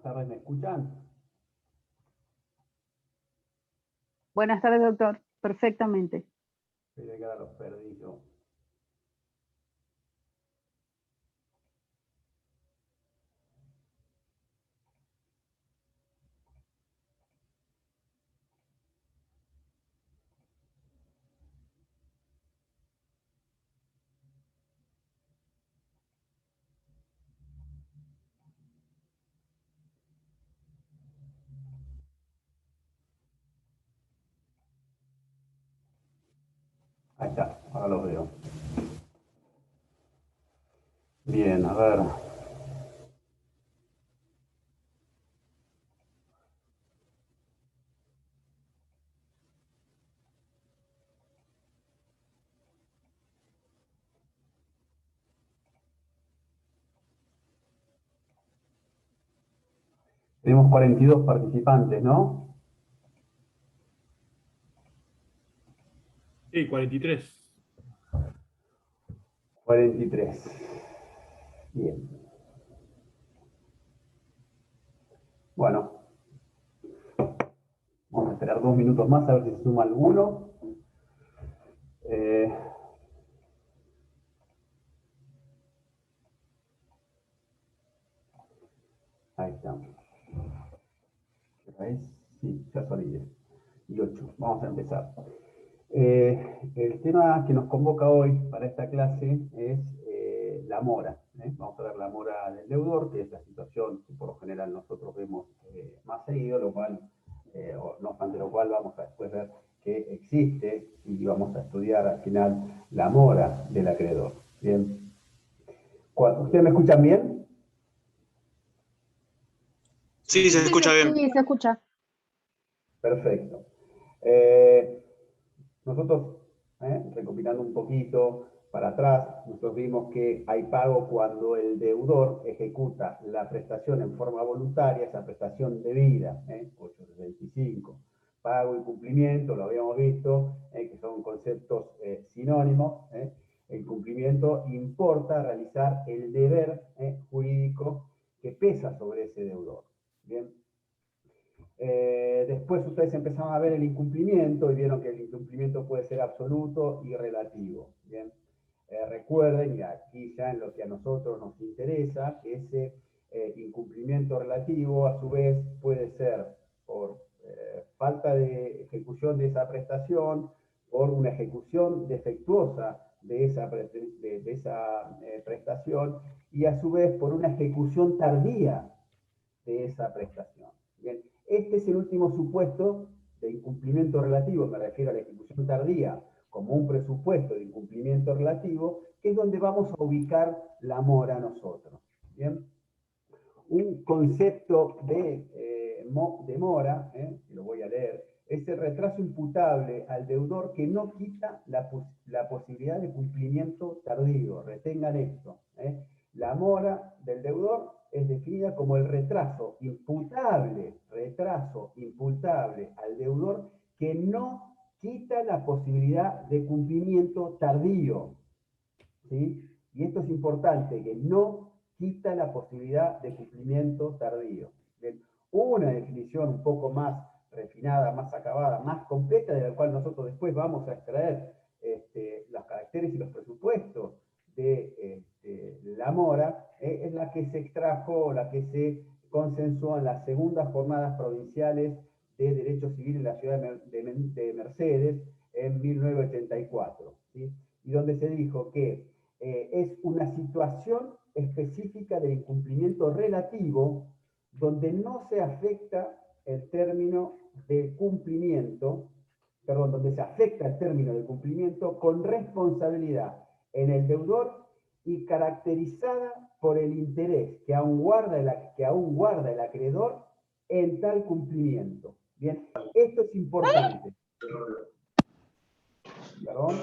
tardes, ¿me escuchan? Buenas tardes, doctor. Perfectamente. Pensé que ahora los perdí yo. Ahí está, ahora los veo. Bien, a ver. Tenemos 42 participantes, ¿no? Sí, 43. 43. Bien. Bueno, vamos a esperar 2 minutos más a ver si se suma alguno. Ahí está. Sí, ya son 10 y 8. Vamos a empezar. El tema que nos convoca hoy para esta clase es la mora. Vamos a ver la mora del deudor, que es la situación que por lo general nosotros vemos más seguido, lo cual, no obstante lo cual vamos a después ver que existe y vamos a estudiar al final la mora del acreedor. Bien. ¿Ustedes me escuchan bien? Sí, se escucha bien. Sí, se escucha. Perfecto. Nosotros, recopilando un poquito para atrás, nosotros vimos que hay pago cuando el deudor ejecuta la prestación en forma voluntaria, esa prestación debida, 825. Pago y cumplimiento, lo habíamos visto, que son conceptos sinónimos. El cumplimiento importa realizar el deber jurídico que pesa sobre ese deudor. Bien. Después ustedes empezaron a ver el incumplimiento y vieron que el incumplimiento puede ser absoluto y relativo. ¿Bien? Recuerden, y aquí ya en lo que a nosotros nos interesa, que ese incumplimiento relativo a su vez puede ser por falta de ejecución de esa prestación, por una ejecución defectuosa de esa prestación y a su vez por una ejecución tardía de esa prestación. Bien. Este es el último supuesto de incumplimiento relativo, me refiero a la ejecución tardía como un presupuesto de incumplimiento relativo, que es donde vamos a ubicar la mora nosotros. ¿Bien? Un concepto de mora, que lo voy a leer, es el retraso imputable al deudor que no quita la posibilidad de cumplimiento tardío. Retengan esto. La mora del deudor es definida como el retraso imputable al deudor que no quita la posibilidad de cumplimiento tardío. ¿Sí? Y esto es importante, que no quita la posibilidad de cumplimiento tardío. Bien. Una definición un poco más refinada, más acabada, más completa, de la cual nosotros después vamos a extraer los caracteres y los presupuestos de la mora, es la que se extrajo, la que se consensuó en las segundas jornadas provinciales de Derecho Civil en la ciudad de Mercedes en 1984. ¿Sí? Y donde se dijo que es una situación específica del incumplimiento relativo donde no se afecta el término de cumplimiento, perdón, donde se afecta el término de cumplimiento con responsabilidad en el deudor y caracterizada por el interés que aún guarda el acreedor en tal cumplimiento. Bien, esto es importante. ¿Perdón?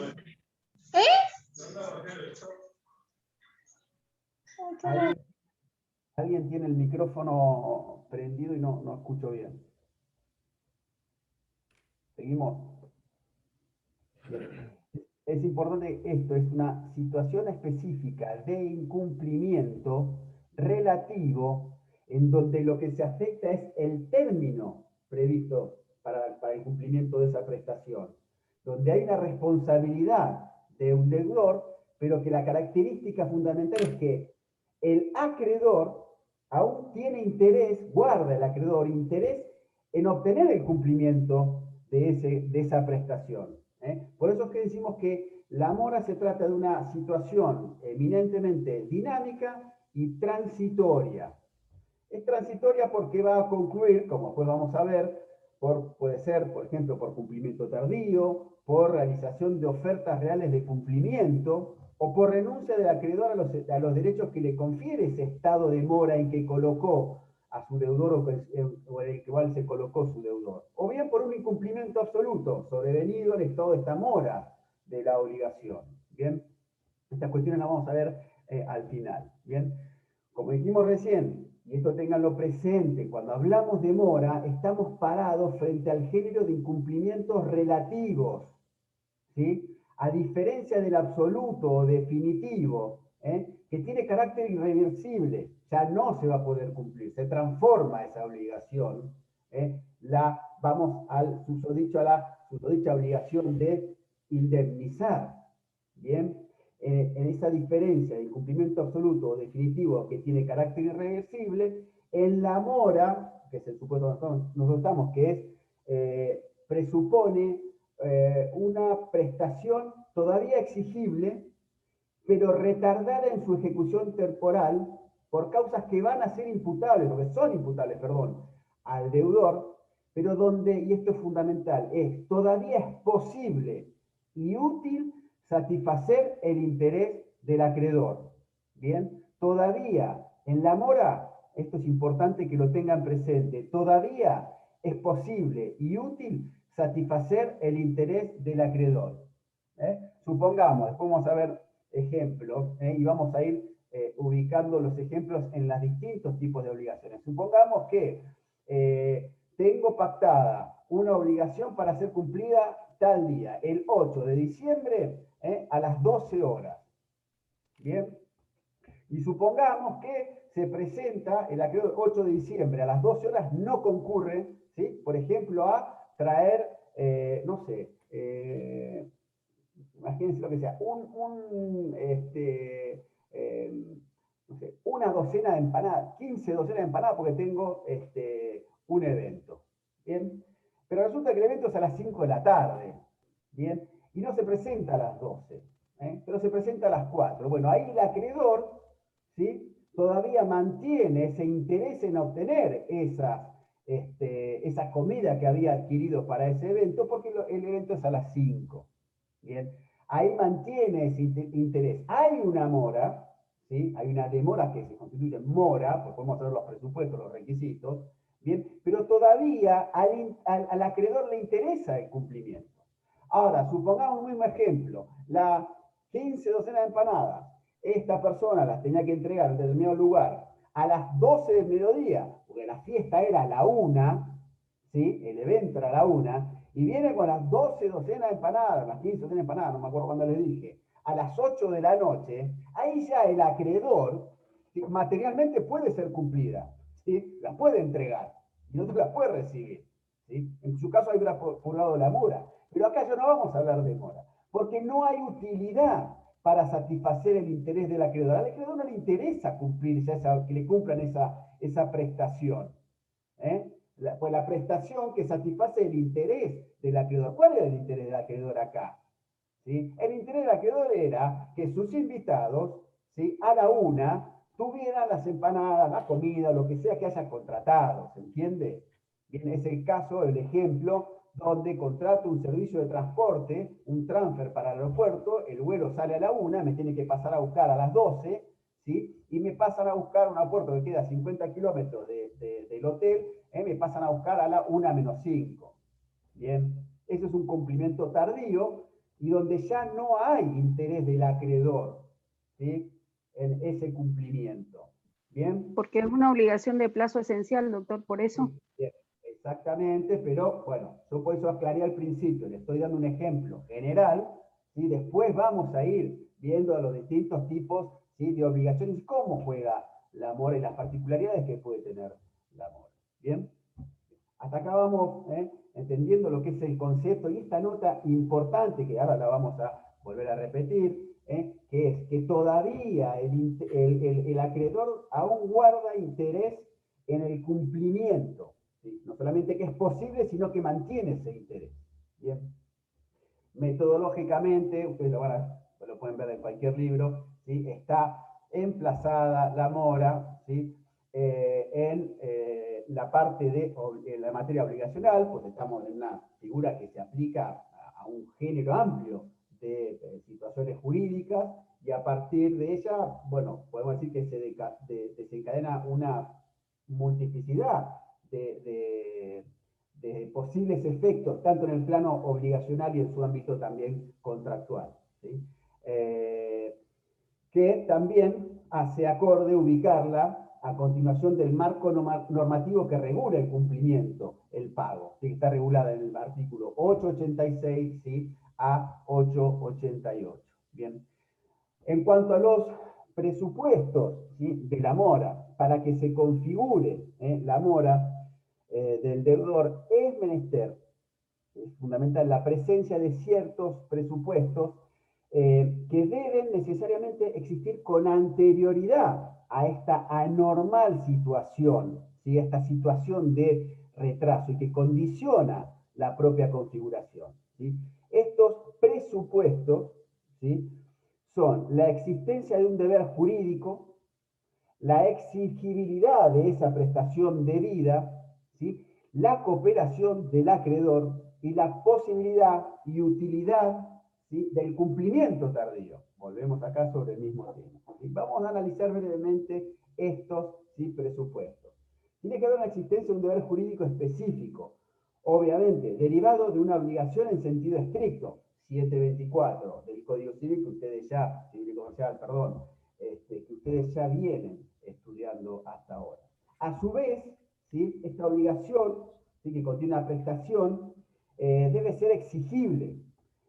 ¿Alguien tiene el micrófono prendido y no escucho bien? ¿Seguimos? Bien. Es importante esto, es una situación específica de incumplimiento relativo en donde lo que se afecta es el término previsto para el cumplimiento de esa prestación, donde hay una responsabilidad de un deudor, pero que la característica fundamental es que el acreedor aún tiene interés, guarda el acreedor interés en obtener el cumplimiento de esa prestación. Por eso es que decimos que la mora se trata de una situación eminentemente dinámica y transitoria. Es transitoria porque va a concluir, como después vamos a ver, puede ser, por ejemplo, por cumplimiento tardío, por realización de ofertas reales de cumplimiento, o por renuncia del acreedor a los derechos que le confiere ese estado de mora en que colocó a su deudor o en el cual se colocó su deudor. O bien por un incumplimiento absoluto, sobrevenido en estado de esta mora de la obligación. Bien, estas cuestiones las vamos a ver al final. Bien, como dijimos recién, y esto ténganlo presente, cuando hablamos de mora, estamos parados frente al género de incumplimientos relativos, ¿sí? A diferencia del absoluto o definitivo, que tiene carácter irreversible, ya no se va a poder cumplir, se transforma esa obligación, vamos al susodicho, a la susodicha obligación de indemnizar, ¿bien? En esa diferencia de incumplimiento absoluto o definitivo que tiene carácter irreversible, en la mora, que es el supuesto que nosotros estamos, que es, presupone una prestación todavía exigible, pero retardada en su ejecución temporal por causas que van a ser imputables, porque son imputables, perdón, al deudor, pero donde, y esto es fundamental, todavía es posible y útil satisfacer el interés del acreedor. Bien, todavía en la mora, esto es importante que lo tengan presente, todavía es posible y útil satisfacer el interés del acreedor. Supongamos, después vamos a ver ejemplos y vamos a ir ubicando los ejemplos en los distintos tipos de obligaciones. Supongamos que tengo pactada una obligación para ser cumplida tal día, el 8 de diciembre a las 12 horas. Bien. Y supongamos que se presenta el acreedor 8 de diciembre a las 12 horas, no concurre, ¿sí? Por ejemplo, a traer, no sé, imagínense lo que sea, no sé, una docena de empanadas, 15 docenas de empanadas porque tengo un evento. ¿Bien? Pero resulta que el evento es a las 5 de la tarde. ¿Bien? Y no se presenta a las 12, pero se presenta a las 4. Bueno, ahí el acreedor, ¿sí? Todavía mantiene ese interés en obtener esa comida que había adquirido para ese evento, porque el evento es a las 5. Bien, ahí mantiene ese interés. Hay una mora, ¿sí? Hay una demora que se constituye en mora, pues podemos hacer los presupuestos, los requisitos, bien, pero todavía al acreedor le interesa el cumplimiento. Ahora, supongamos un mismo ejemplo, las 15 docenas de empanadas, esta persona las tenía que entregar en determinado lugar a las 12 del mediodía, porque la fiesta era a la 1, ¿sí? El evento era a la 1, y viene con las 12 docenas de empanadas, las 15 docenas de empanadas, no me acuerdo cuándo les dije, a las 8 de la noche, ahí ya el acreedor, ¿sí? Materialmente puede ser cumplida, ¿sí? La puede entregar, y nosotros la puede recibir, ¿sí? En su caso hay purgado la mora, pero acá ya no vamos a hablar de mora, porque no hay utilidad para satisfacer el interés del acreedor. Al acreedor no le interesa cumplir que le cumplan esa prestación. Pues la prestación que satisface el interés del acreedor. ¿Cuál era el interés del acreedor acá? ¿Sí? El interés del acreedor era que sus invitados, ¿sí? A la 1 tuvieran las empanadas, la comida, lo que sea que haya contratado, ¿se entiende? Bien, es el caso, el ejemplo, donde contrato un servicio de transporte, un transfer para el aeropuerto, el vuelo sale a la 1, me tiene que pasar a buscar a las 12, ¿sí? Y me pasan a buscar a un aeropuerto que queda a 50 kilómetros del hotel, me pasan a buscar a la 1 menos 5. Bien, eso es un cumplimiento tardío y donde ya no hay interés del acreedor, ¿sí? En ese cumplimiento. ¿Bien? Porque es una obligación de plazo esencial, doctor, por eso. Bien, exactamente, pero bueno, yo por eso aclaré al principio, le estoy dando un ejemplo general, ¿sí? Después vamos a ir viendo a los distintos tipos, ¿sí? De obligaciones y cómo juega la mora y las particularidades que puede tener la mora. ¿Bien? Hasta acá vamos entendiendo lo que es el concepto y esta nota importante, que ahora la vamos a volver a repetir, que es que todavía el acreedor aún guarda interés en el cumplimiento. ¿Sí? No solamente que es posible, sino que mantiene ese interés. ¿Bien? Metodológicamente, ustedes lo pueden ver en cualquier libro, ¿sí? Está emplazada la mora, ¿sí? En la parte de la materia obligacional, pues estamos en una figura que se aplica a un género amplio de situaciones jurídicas, y a partir de ella, bueno, podemos decir que se desencadena una multiplicidad de posibles efectos, tanto en el plano obligacional y en su ámbito también contractual. ¿Sí? Que también hace acorde ubicarla a continuación del marco normativo que regula el cumplimiento, el pago, ¿sí? Que está regulada en el artículo 886, ¿sí? A 888. Bien. En cuanto a los presupuestos, ¿sí? De la mora, para que se configure la mora del deudor, es menester, es fundamental, la presencia de ciertos presupuestos que deben necesariamente existir con anterioridad a esta anormal situación, ¿sí? Esta situación de retraso y que condiciona la propia configuración. ¿Sí? Estos presupuestos, ¿sí? Son la existencia de un deber jurídico, la exigibilidad de esa prestación debida, ¿sí? La cooperación del acreedor y la posibilidad y utilidad, ¿sí? Del cumplimiento tardío. Volvemos acá sobre el mismo tema. ¿Sí? Vamos a analizar brevemente estos, ¿sí? Presupuestos. Tiene que haber una existencia de un deber jurídico específico, obviamente, derivado de una obligación en sentido estricto, 724 del Código Civil, que ustedes ya, civil y comercial, perdón, que ustedes ya vienen estudiando hasta ahora. A su vez, ¿sí? Esta obligación, ¿sí? Que contiene una prestación, debe ser exigible.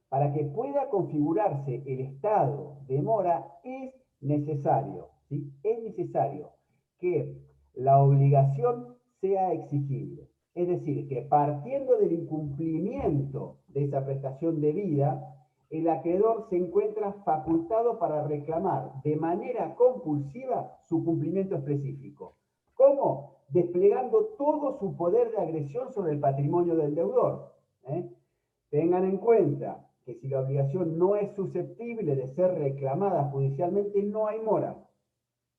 Para que pueda configurarse el estado de mora es necesario, ¿sí? Es necesario que la obligación sea exigible. Es decir, que partiendo del incumplimiento de esa prestación debida, el acreedor se encuentra facultado para reclamar de manera compulsiva su cumplimiento específico. ¿Cómo? Desplegando todo su poder de agresión sobre el patrimonio del deudor. Tengan en cuenta que si la obligación no es susceptible de ser reclamada judicialmente, no hay mora.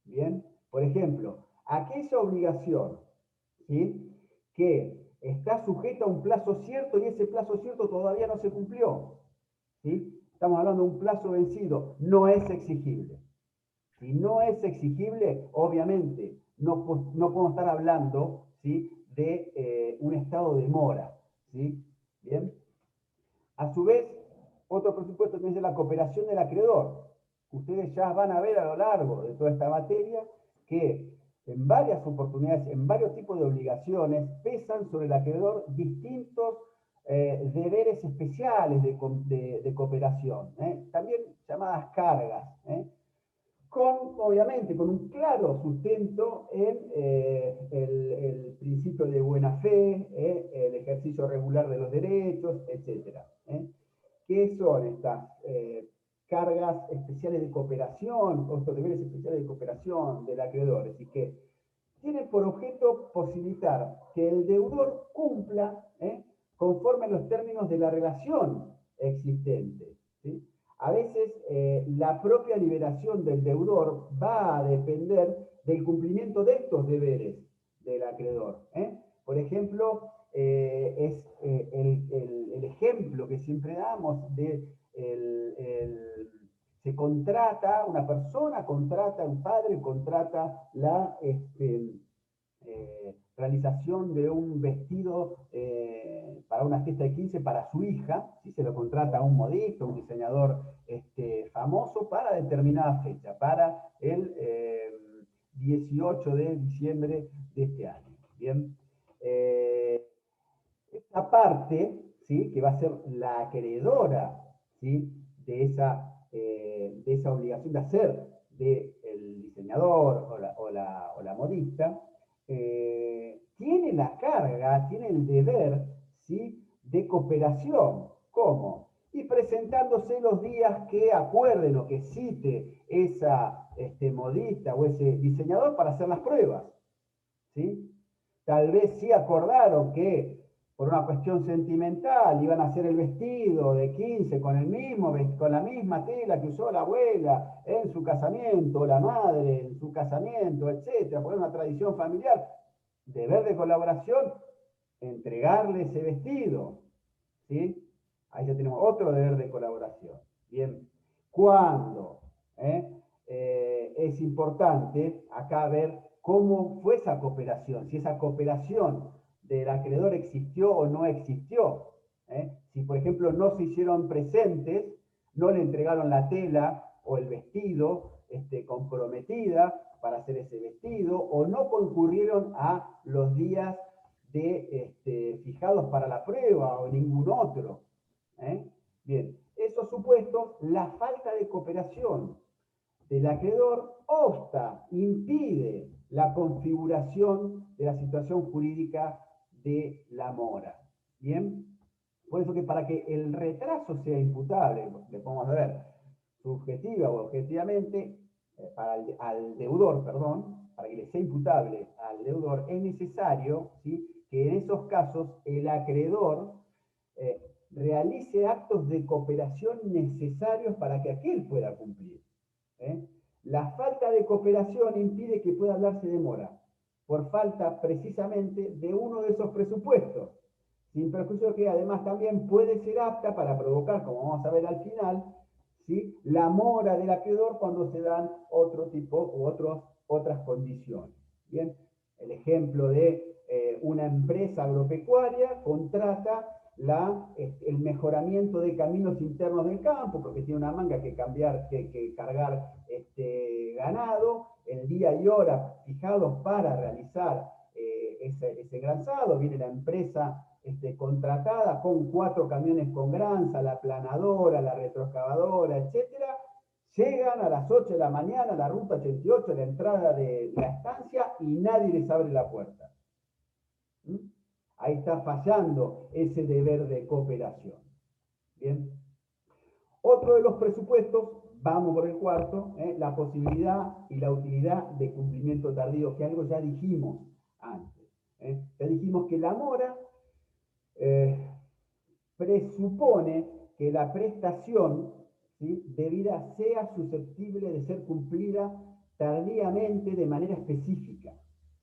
Bien, por ejemplo, aquella obligación, ¿sí? Que está sujeta a un plazo cierto y ese plazo cierto todavía no se cumplió, ¿sí? Estamos hablando de un plazo vencido, no es exigible. Si no es exigible, obviamente, no podemos estar hablando, ¿sí? De un estado de mora, ¿sí? Bien. A su vez, otro presupuesto es la cooperación del acreedor. Ustedes ya van a ver a lo largo de toda esta materia que en varias oportunidades, en varios tipos de obligaciones, pesan sobre el acreedor distintos deberes especiales de cooperación, también llamadas cargas, obviamente, con un claro sustento en el principio de buena fe, el ejercicio regular de los derechos, etc. ¿Qué son estas cargas especiales de cooperación, o estos deberes especiales de cooperación del acreedor? Es decir, que tienen por objeto posibilitar que el deudor cumpla conforme a los términos de la relación existente, ¿sí? A veces la propia liberación del deudor va a depender del cumplimiento de estos deberes del acreedor. Por ejemplo, es el ejemplo que siempre damos de se contrata, una persona contrata, un padre contrata la realización de un vestido para una fiesta de 15 para su hija, si se lo contrata a un modista, un diseñador famoso para determinada fecha, para el 18 de diciembre de este año. Bien. Esta parte, ¿sí? Que va a ser la acreedora, ¿sí? de esa obligación de hacer del diseñador o la modista, tiene la carga, tiene el deber, ¿sí?, de cooperación. ¿Cómo? Y presentándose los días que acuerden o que cite esa modista o ese diseñador para hacer las pruebas, ¿sí? Tal vez sí acordaron que por una cuestión sentimental iban a hacer el vestido de 15 con la misma tela que usó la abuela en su casamiento, la madre en su casamiento, etcétera, por una tradición familiar. Deber de colaboración, entregarle ese vestido, ¿sí? Ahí ya tenemos otro deber de colaboración. Bien, ¿cuándo? Es importante acá ver cómo fue esa cooperación, si esa cooperación del acreedor existió o no existió. Si, por ejemplo, no se hicieron presentes, no le entregaron la tela o el vestido comprometida para hacer ese vestido, o no concurrieron a los días fijados para la prueba o ningún otro. Bien, esos supuestos, la falta de cooperación del acreedor obsta, impide la configuración de la situación jurídica de la mora. Bien, por eso que para que el retraso sea imputable, le podemos ver subjetiva o objetivamente, al deudor, perdón, para que le sea imputable al deudor, es necesario, ¿sí?, que en esos casos el acreedor realice actos de cooperación necesarios para que aquel pueda cumplir. La falta de cooperación impide que pueda hablarse de mora, por falta precisamente de uno de esos presupuestos, sin perjuicio que además también puede ser apta para provocar, como vamos a ver al final, ¿sí?, la mora del acreedor cuando se dan otro tipo u otras condiciones. Bien, el ejemplo de una empresa agropecuaria contrata el mejoramiento de caminos internos del campo, porque tiene una manga que cargar ganado, el día y hora fijados para realizar ese granzado. Viene la empresa contratada con 4 camiones con granza, la planadora, la retroexcavadora, etcétera. Llegan a las 8 de la mañana a la ruta 88, a la entrada de la estancia, y nadie les abre la puerta. Ahí está fallando ese deber de cooperación. Bien. Otro de los presupuestos, vamos por el cuarto, la posibilidad y la utilidad de cumplimiento tardío, que algo ya dijimos antes. Ya dijimos que la mora presupone que la prestación, ¿sí?, debida sea susceptible de ser cumplida tardíamente de manera específica,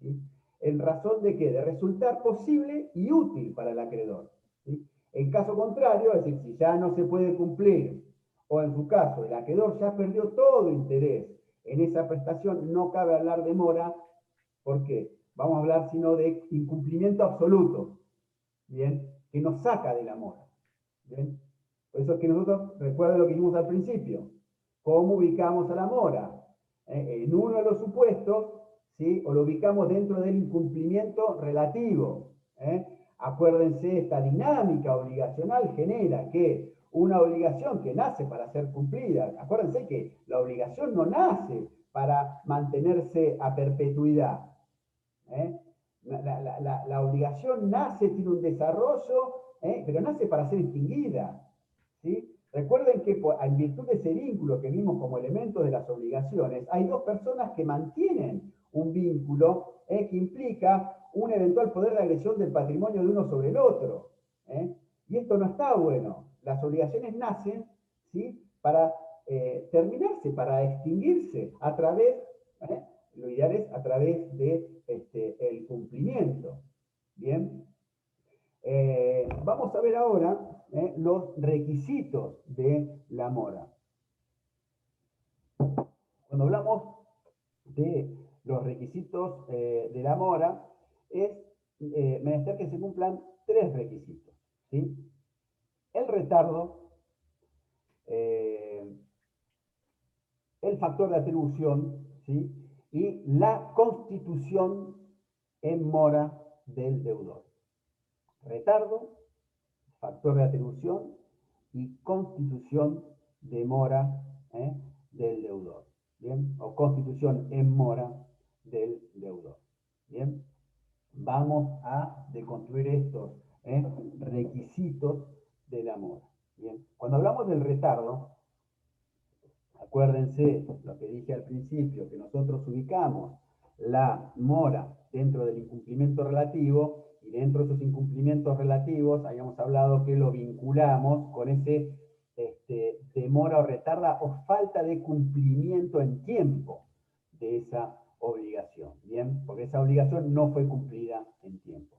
¿sí?, en razón de que de resultar posible y útil para el acreedor, ¿sí? En caso contrario, es decir, si ya no se puede cumplir, o en su caso el acreedor ya perdió todo interés en esa prestación, no cabe hablar de mora. ¿Por qué? Vamos a hablar sino de incumplimiento absoluto, ¿bien?, que nos saca de la mora. ¿Bien? Por eso es que nosotros, recuerden lo que vimos al principio, ¿cómo ubicamos a la mora? En uno de los supuestos, ¿sí?, o lo ubicamos dentro del incumplimiento relativo. Acuérdense, esta dinámica obligacional genera que una obligación que nace para ser cumplida, acuérdense que la obligación no nace para mantenerse a perpetuidad. La obligación nace, tiene un desarrollo, pero nace para ser extinguida, ¿sí? Recuerden que en virtud de ese vínculo que vimos como elemento de las obligaciones, hay dos personas que mantienen un vínculo que implica un eventual poder de agresión del patrimonio de uno sobre el otro. Y esto no está bueno. Las obligaciones nacen, ¿sí?, para terminarse, para extinguirse a través, lo ideal es a través de el cumplimiento. Bien. Vamos a ver ahora los requisitos de la mora. Cuando hablamos de los requisitos de la mora, es menester que se cumplan 3 requisitos, ¿sí? El retardo, el factor de atribución, ¿sí?, y la constitución en mora del deudor. Retardo, factor de atribución y constitución de mora del deudor. ¿bien? O constitución en mora del deudor. ¿Bien? Vamos a deconstruir estos requisitos de la mora. ¿Bien? Cuando hablamos del retardo, acuérdense lo que dije al principio, que nosotros ubicamos la mora dentro del incumplimiento relativo, y dentro de esos incumplimientos relativos habíamos hablado que lo vinculamos con ese demora o retarda o falta de cumplimiento en tiempo de esa obligación, ¿bien? Porque esa obligación no fue cumplida en tiempo.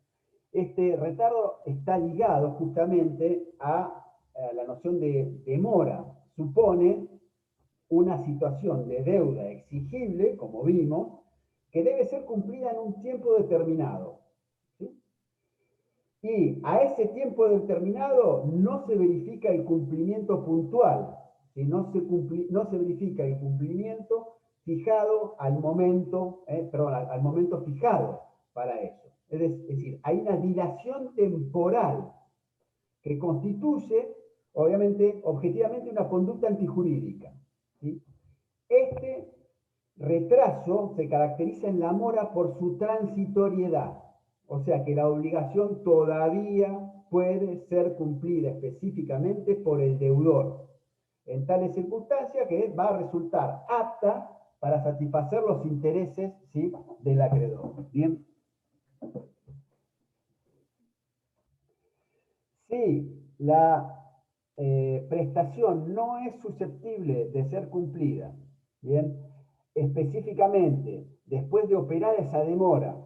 Este retardo está ligado justamente a la noción de demora. Supone una situación de deuda exigible, como vimos, que debe ser cumplida en un tiempo determinado. ¿Sí? Y a ese tiempo determinado no se verifica el cumplimiento puntual, ¿sí? No se verifica el cumplimiento fijado al momento, al momento fijado para eso. Es decir, hay una dilación temporal que constituye, obviamente, objetivamente una conducta antijurídica. ¿Sí? Este retraso se caracteriza en la mora por su transitoriedad, o sea que la obligación todavía puede ser cumplida específicamente por el deudor, en tales circunstancias que va a resultar apta para satisfacer los intereses, ¿sí?, del acreedor. Bien. Si la prestación no es susceptible de ser cumplida, bien, específicamente después de operar esa demora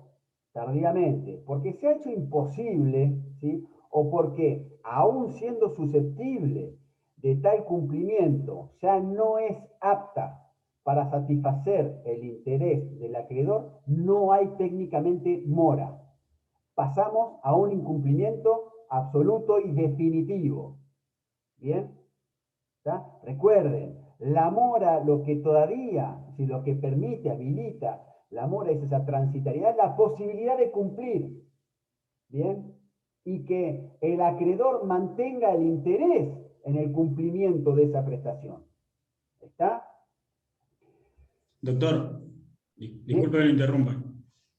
tardíamente, porque se ha hecho imposible, ¿sí?, o porque aún siendo susceptible de tal cumplimiento ya no es apta para satisfacer el interés del acreedor, no hay técnicamente mora. Pasamos a un incumplimiento absoluto y definitivo. ¿Bien? ¿Está? Recuerden, la mora lo que todavía, si lo que permite, habilita la mora es esa transitoriedad, la posibilidad de cumplir. ¿Bien? Y que el acreedor mantenga el interés en el cumplimiento de esa prestación. ¿Está? Doctor, disculpe que lo interrumpa.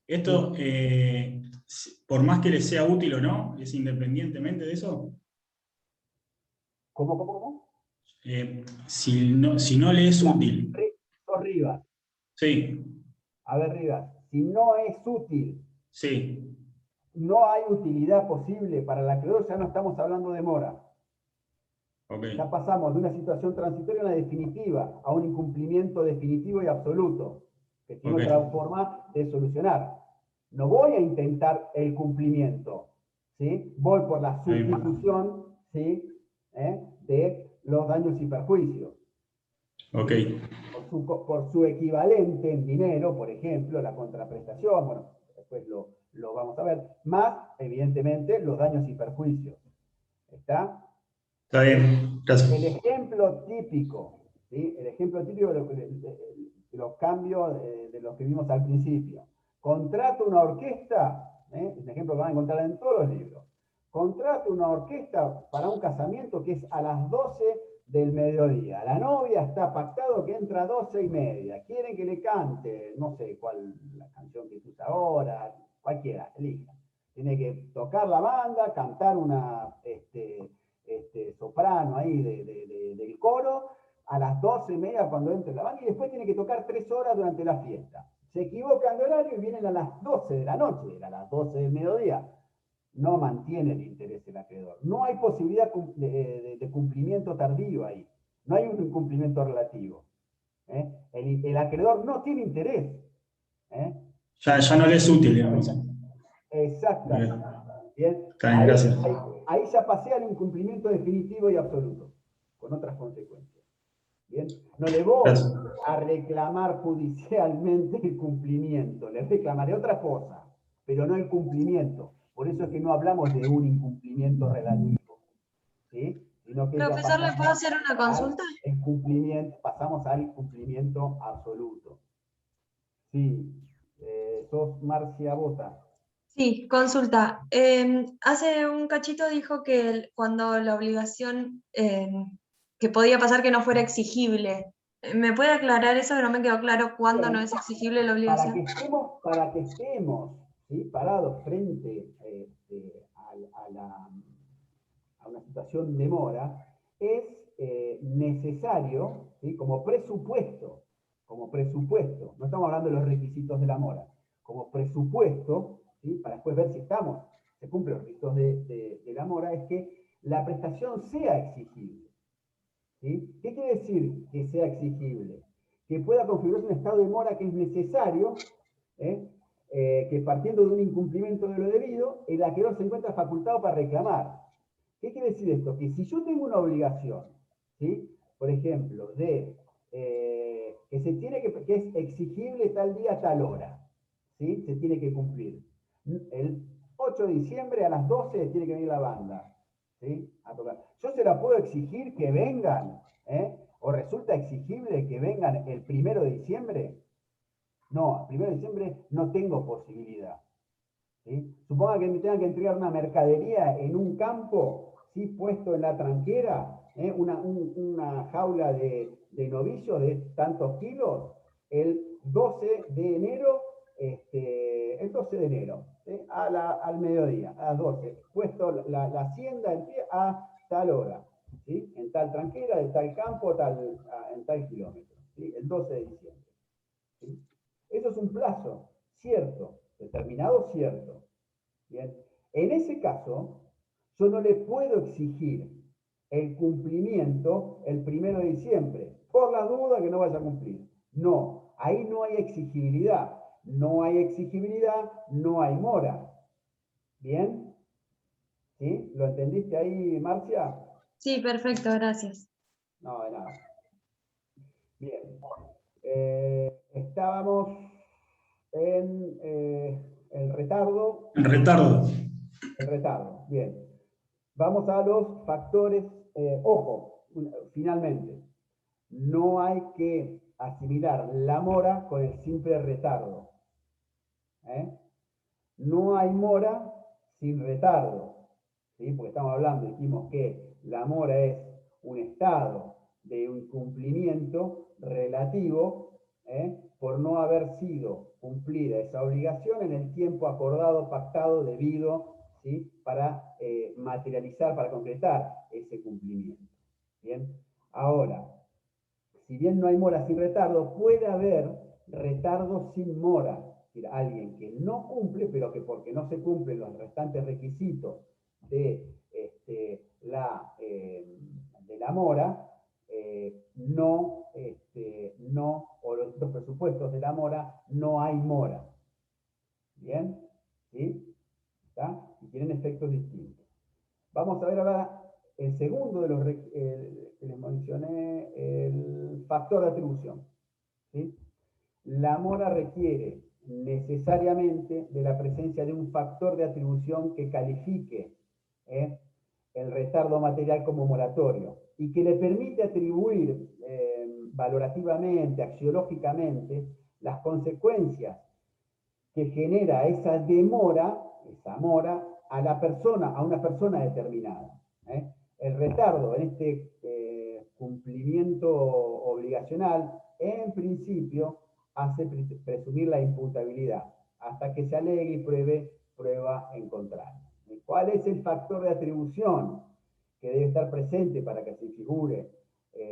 Esto, por más que le sea útil o no, es independientemente de eso. ¿Cómo? Si no le es útil. Rivas. Sí. A ver, Rivas, si no es útil, sí, no hay utilidad posible para el acreedor, ya no estamos hablando de mora. Okay. Ya pasamos de una situación transitoria a una definitiva, a un incumplimiento definitivo y absoluto, que tiene otra forma de solucionar. No voy a intentar el cumplimiento, ¿sí? Voy por la sustitución, ¿sí?, de los daños y perjuicios. Okay. Por su equivalente en dinero, por ejemplo, la contraprestación, bueno, después lo vamos a ver, más, evidentemente, los daños y perjuicios. ¿Está? Está bien, gracias. El ejemplo típico, ¿sí?, el ejemplo típico de los cambios de los que vimos al principio. Contrato una orquesta, es un ejemplo que van a encontrar en todos los libros. Contrato una orquesta para un casamiento que es a las 12 del mediodía. La novia está pactado que entra a 12:30. Quieren que le cante, no sé cuál la canción que usa ahora, cualquiera, elija. Tiene que tocar la banda, cantar una soprano ahí del coro a las 12:30 cuando entre la banda, y después tiene que tocar 3 horas durante la fiesta. Se equivocan de horario y vienen a las 12 de la noche, a las 12 del mediodía. No mantiene el interés del acreedor. No hay posibilidad de cumplimiento tardío ahí. No hay un incumplimiento relativo. El acreedor no tiene interés. Ya no le es útil, digamos. Exactamente. Bien. Bien, gracias. Ahí ya pasé al incumplimiento definitivo y absoluto, con otras consecuencias. Bien. No le voy a reclamar judicialmente el cumplimiento, le reclamaré otra cosa, pero no el cumplimiento. Por eso es que no hablamos de un incumplimiento relativo, ¿sí?, sino que profesor, ¿le puedo hacer una consulta? Pasamos al cumplimiento absoluto. Sí, sos Marcia Bota. Sí, consulta. Hace un cachito dijo que cuando la obligación, que podía pasar que no fuera exigible ¿Me puede aclarar eso? Que no me quedó claro cuándo no es exigible la obligación. Para que estemos, ¿sí?, parados frente a una situación de mora, es necesario, ¿sí?, como presupuesto, no estamos hablando de los requisitos de la mora, como presupuesto, ¿sí?, para después ver si se cumplen los requisitos de la mora, es que la prestación sea exigible. ¿Sí? ¿Qué quiere decir que sea exigible? Que pueda configurarse un estado de mora que es necesario, que partiendo de un incumplimiento de lo debido, el acreedor se encuentra facultado para reclamar. ¿Qué quiere decir esto? Que si yo tengo una obligación, ¿sí?, por ejemplo, que es exigible tal día, tal hora, ¿sí?, se tiene que cumplir. El 8 de diciembre a las 12 tiene que venir la banda, ¿sí?, a tocar. Yo se la puedo exigir que vengan, o resulta exigible que vengan el 1 de diciembre. No, el 1 de diciembre no tengo posibilidad, ¿sí? Suponga que me tengan que entregar una mercadería en un campo, ¿sí?, puesto en la tranquera, una jaula de novillos de tantos kilos, el 12 de enero, ¿sí?, al mediodía, a las 12, puesto la hacienda en pie a tal hora, ¿sí?, en tal tranquera, de tal campo, en tal kilómetro, ¿sí?, el 12 de diciembre. ¿Sí? Eso es un plazo cierto, determinado, cierto. Bien. En ese caso, yo no le puedo exigir el cumplimiento el 1 de diciembre, por la duda que no vaya a cumplir. No, ahí no hay exigibilidad. No hay exigibilidad, no hay mora. ¿Bien? ¿Sí? ¿Lo entendiste ahí, Marcia? Sí, perfecto, gracias. No, de nada. Bien. Estábamos en el retardo. El retardo. El retardo, bien. Vamos a los factores. Ojo, finalmente, no hay que asimilar la mora con el simple retardo. No hay mora sin retardo, ¿sí? Porque estamos hablando, dijimos que la mora es un estado de incumplimiento relativo, por no haber sido cumplida esa obligación en el tiempo acordado, pactado, debido, ¿sí?, para materializar, para concretar ese cumplimiento. Bien, ahora, si bien no hay mora sin retardo, puede haber retardo sin mora. Es decir, alguien que no cumple, pero que porque no se cumplen los restantes requisitos de la mora, o los distintos presupuestos de la mora, no hay mora. ¿Bien? ¿Sí? ¿Está? Y tienen efectos distintos. Vamos a ver ahora el segundo de los que les mencioné, el factor de atribución. ¿Sí? La mora requiere necesariamente de la presencia de un factor de atribución que califique el retardo material como moratorio y que le permite atribuir valorativamente, axiológicamente, las consecuencias que genera esa demora, esa mora, a una persona determinada. El retardo en este cumplimiento obligacional, en principio, hace presumir la imputabilidad, hasta que se alegue y pruebe prueba en contrario. ¿Cuál es el factor de atribución que debe estar presente para que se figure,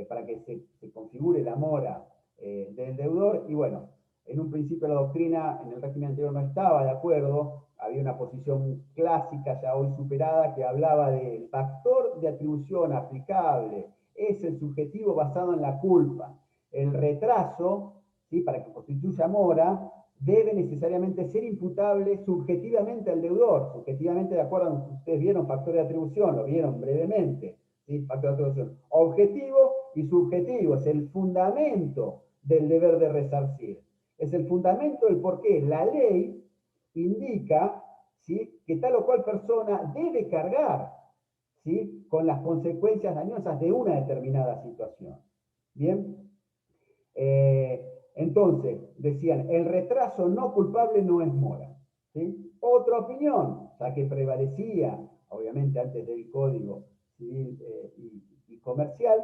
para que se configure la mora del deudor? Y bueno, en un principio la doctrina en el régimen anterior no estaba de acuerdo, había una posición clásica ya hoy superada que hablaba del factor de atribución aplicable, es el subjetivo basado en la culpa. El retraso, ¿sí?, para que constituya mora, debe necesariamente ser imputable subjetivamente al deudor, subjetivamente de acuerdo a lo que ustedes vieron, factor de atribución, lo vieron brevemente, ¿sí?, factor de atribución, objetivo y subjetivo, es el fundamento del deber de resarcir. Es el fundamento del por qué la ley indica, ¿sí?, que tal o cual persona debe cargar, ¿sí?, con las consecuencias dañosas de una determinada situación. Bien, entonces, decían, el retraso no culpable no es mora. ¿Sí? Otra opinión, la que prevalecía, obviamente antes del Código Civil y Comercial,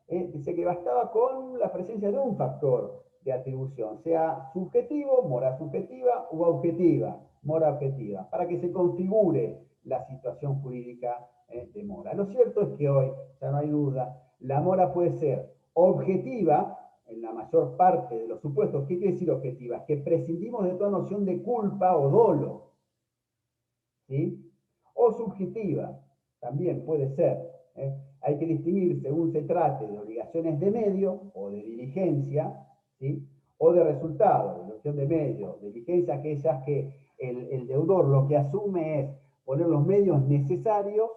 dice que bastaba con la presencia de un factor de atribución, sea subjetivo, mora subjetiva, o objetiva, mora objetiva, para que se configure la situación jurídica de mora. Lo cierto es que hoy, ya no hay duda, la mora puede ser objetiva en la mayor parte de los supuestos. ¿Qué quiere decir objetiva? Que prescindimos de toda noción de culpa o dolo, ¿sí? O subjetiva, también puede ser. Hay que distinguir según se trate de obligaciones de medio o de diligencia, ¿sí? O de resultado, de obligación de medio, de diligencia, aquellas que el deudor lo que asume es poner los medios necesarios,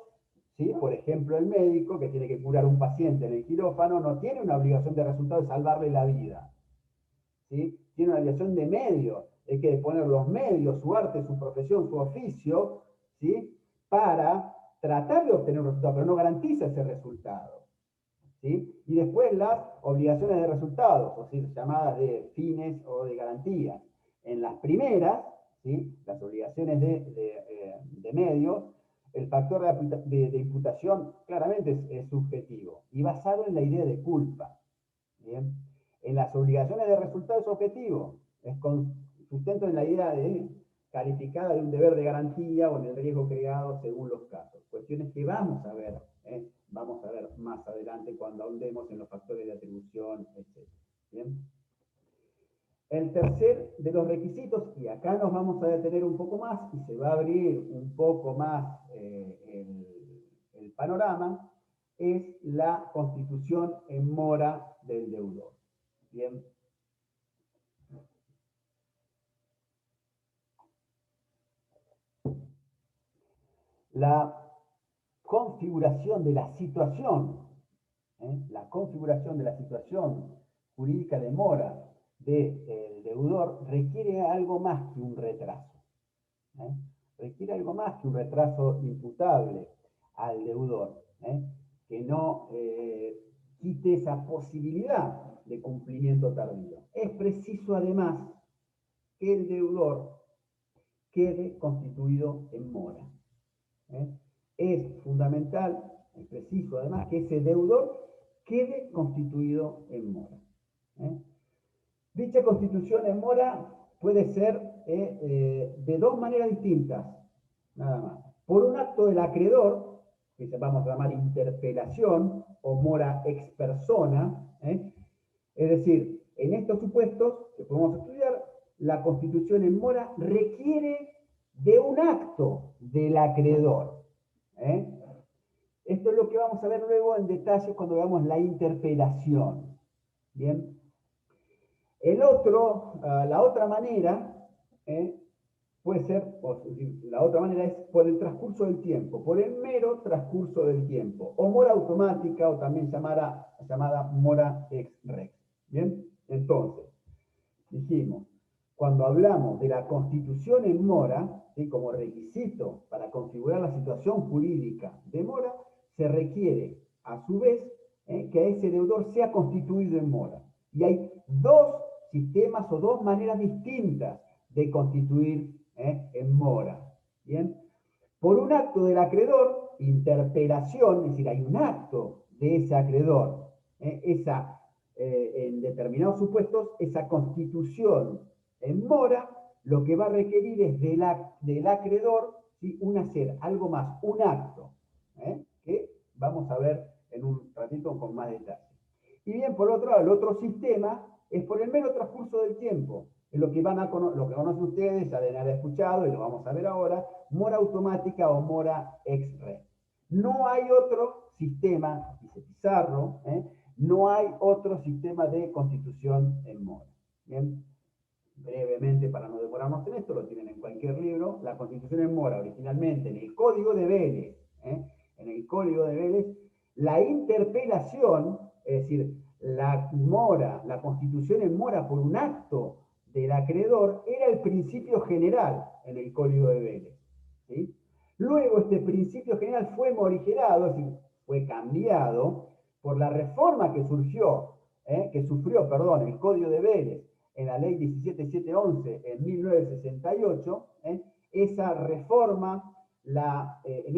¿sí? Por ejemplo, el médico que tiene que curar a un paciente en el quirófano no tiene una obligación de resultado de salvarle la vida, ¿sí? Tiene una obligación de medios, es que poner los medios, su arte, su profesión, su oficio, ¿sí? Para tratar de obtener un resultado, pero no garantiza ese resultado, ¿sí? Y después las obligaciones de resultados, o sea, llamadas de fines o de garantías. En las primeras, ¿sí? Las obligaciones de medios, el factor de imputación claramente es subjetivo y basado en la idea de culpa, ¿bien? En las obligaciones de resultado es objetivo, es con sustento en la idea calificada de un deber de garantía o en el riesgo creado según los casos. Cuestiones que vamos a ver más adelante cuando ahondemos en los factores de atribución, etc. ¿Bien? El tercer de los requisitos, y acá nos vamos a detener un poco más y se va a abrir un poco más el panorama, es la constitución en mora del deudor. Bien. La configuración de la situación, jurídica de mora del deudor requiere algo más que un retraso. Requiere algo más que un retraso imputable al deudor, que no quite esa posibilidad de cumplimiento tardío. Es preciso además que el deudor quede constituido en mora. Es fundamental, es preciso además que ese deudor quede constituido en mora. Dicha constitución en mora puede ser de dos maneras distintas, nada más. Por un acto del acreedor, que vamos a llamar interpelación o mora ex persona, es decir, en estos supuestos que podemos estudiar, la constitución en mora requiere de un acto del acreedor. Esto es lo que vamos a ver luego en detalle cuando veamos la interpelación. Bien. La otra manera puede ser, la otra manera es por el transcurso del tiempo, por el mero transcurso del tiempo, o mora automática, o también llamada mora ex res. Bien, entonces, dijimos, cuando hablamos de la constitución en mora, ¿sí? Como requisito para configurar la situación jurídica de mora, se requiere, a su vez, que ese deudor sea constituido en mora. Y hay dos sistemas o dos maneras distintas de constituir en mora. ¿Bien? Por un acto del acreedor, interpelación, es decir, hay un acto de ese acreedor, en determinados supuestos, esa constitución en mora, lo que va a requerir es del acreedor, ¿sí? Algo más, un acto, que vamos a ver en un ratito con más detalle. Y bien, por otro lado, el otro sistema es por el mero transcurso del tiempo. Es lo que conocen ustedes, ya deben haber escuchado, y lo vamos a ver ahora, mora automática o mora ex res. No hay otro sistema, dice Pizarro, no hay otro sistema de constitución en mora. Bien, brevemente, para no demorarnos en esto, lo tienen en cualquier libro, la constitución en mora originalmente en el Código de Vélez, en el Código de Vélez, la interpelación, es decir, la constitución en mora por un acto del acreedor, era el principio general en el Código de Vélez, ¿sí? Luego este principio general fue morigerado, es decir, fue cambiado por la reforma que sufrió el Código de Vélez en la ley 17711 en 1968, en esa reforma, en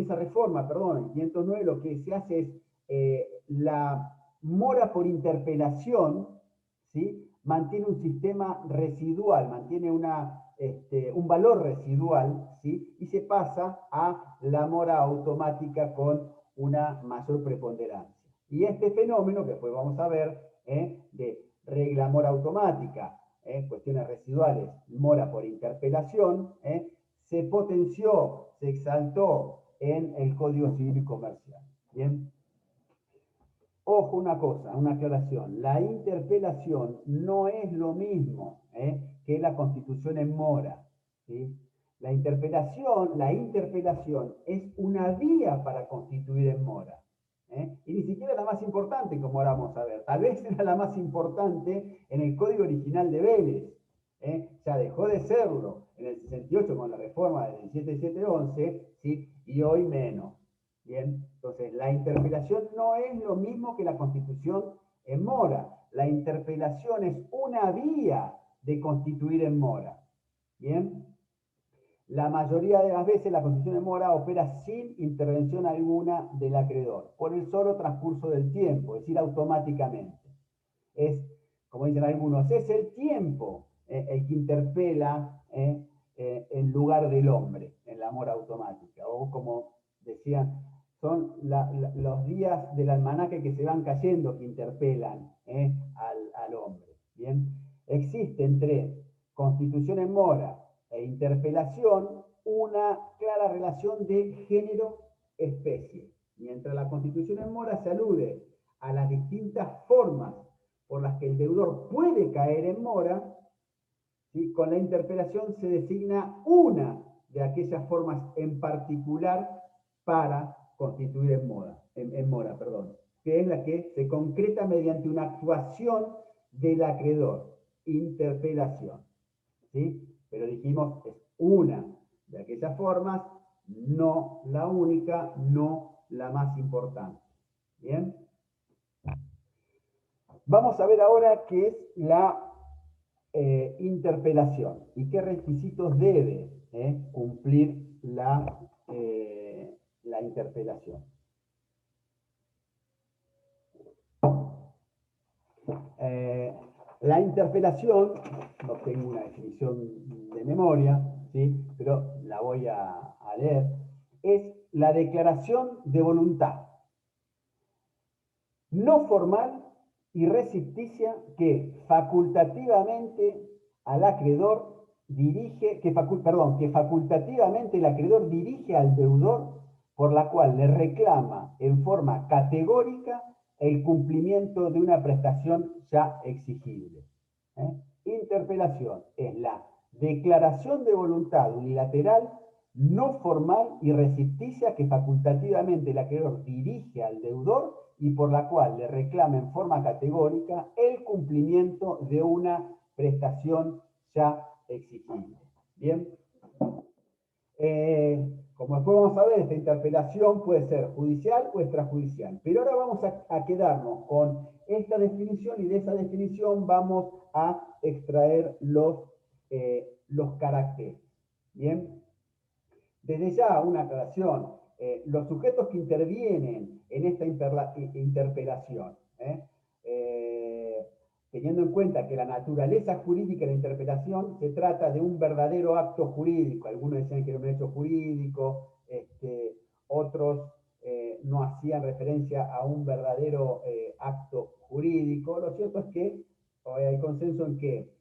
509, lo que se hace es la mora por interpelación, ¿sí? Mantiene un sistema residual, mantiene un valor residual, ¿sí? Y se pasa a la mora automática con una mayor preponderancia. Y este fenómeno, que después vamos a ver, de regla mora automática, cuestiones residuales, mora por interpelación, se potenció, se exaltó en el Código Civil y Comercial. ¿Bien? Ojo, una cosa, una aclaración. La interpelación no es lo mismo que la constitución en mora, ¿sí? La interpelación es una vía para constituir en mora. Y ni siquiera la más importante, como ahora vamos a ver. Tal vez era la más importante en el Código Original de Vélez. Ya dejó de serlo en el 68 con la reforma del 17711, ¿sí? Y hoy menos. Bien, entonces la interpelación no es lo mismo que la constitución en mora. La interpelación es una vía de constituir en mora. Bien, la mayoría de las veces la constitución en mora opera sin intervención alguna del acreedor, por el solo transcurso del tiempo, es decir, automáticamente. Es, como dicen algunos, es el tiempo el que interpela en lugar del hombre en la mora automática, o como decían, son los días del almanaque que se van cayendo que interpelan al hombre. ¿Bien? Existe entre constitución en mora e interpelación una clara relación de género-especie. Mientras la constitución en mora se alude a las distintas formas por las que el deudor puede caer en mora, ¿sí? Con la interpelación se designa una de aquellas formas en particular para constituir en mora, que es la que se concreta mediante una actuación del acreedor, interpelación. ¿Sí? Pero dijimos, es una de aquellas formas, no la única, no la más importante. ¿Bien? Vamos a ver ahora qué es la interpelación y qué requisitos debe cumplir la interpelación. La interpelación, no tengo una definición de memoria, ¿sí? Pero la voy a leer, es la declaración de voluntad no formal y recepticia que facultativamente al acreedor dirige, que facultativamente el acreedor dirige al deudor, por la cual le reclama en forma categórica el cumplimiento de una prestación ya exigible. Interpelación es la declaración de voluntad unilateral, no formal y recepticia que facultativamente el acreedor dirige al deudor y por la cual le reclama en forma categórica el cumplimiento de una prestación ya exigible. Bien. Como después vamos a ver, esta interpelación puede ser judicial o extrajudicial. Pero ahora vamos a quedarnos con esta definición y de esa definición vamos a extraer los caracteres. Bien. Desde ya, una aclaración. Los sujetos que intervienen en esta interpelación, teniendo en cuenta que la naturaleza jurídica de la interpelación se trata de un verdadero acto jurídico. Algunos decían que era un hecho jurídico, otros no hacían referencia a un verdadero acto jurídico. Lo cierto es que hay consenso en que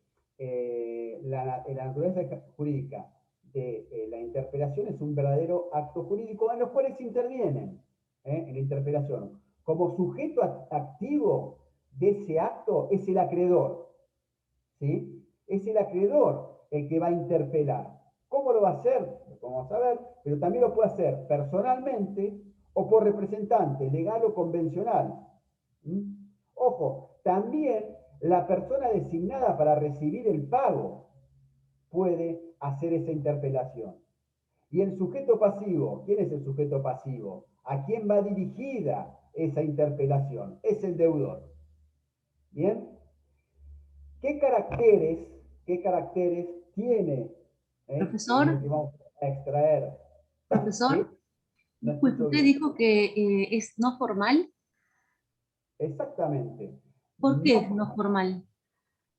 la naturaleza jurídica de la interpelación es un verdadero acto jurídico en los cuales intervienen en la interpelación. Como sujeto activo de ese acto es el acreedor, ¿sí? Es el acreedor el que va a interpelar. ¿Cómo lo va a hacer? Lo vamos a ver, pero también lo puede hacer personalmente o por representante, legal o convencional. Ojo, también la persona designada para recibir el pago puede hacer esa interpelación. Y el sujeto pasivo, ¿quién es el sujeto pasivo? ¿A quién va dirigida esa interpelación? Es el deudor. ¿Bien? ¿Qué caracteres tiene? Profesor. Que vamos a extraer. Profesor, ¿Sí? No disculpe, usted dijo que es no formal. Exactamente. ¿Por qué no formal?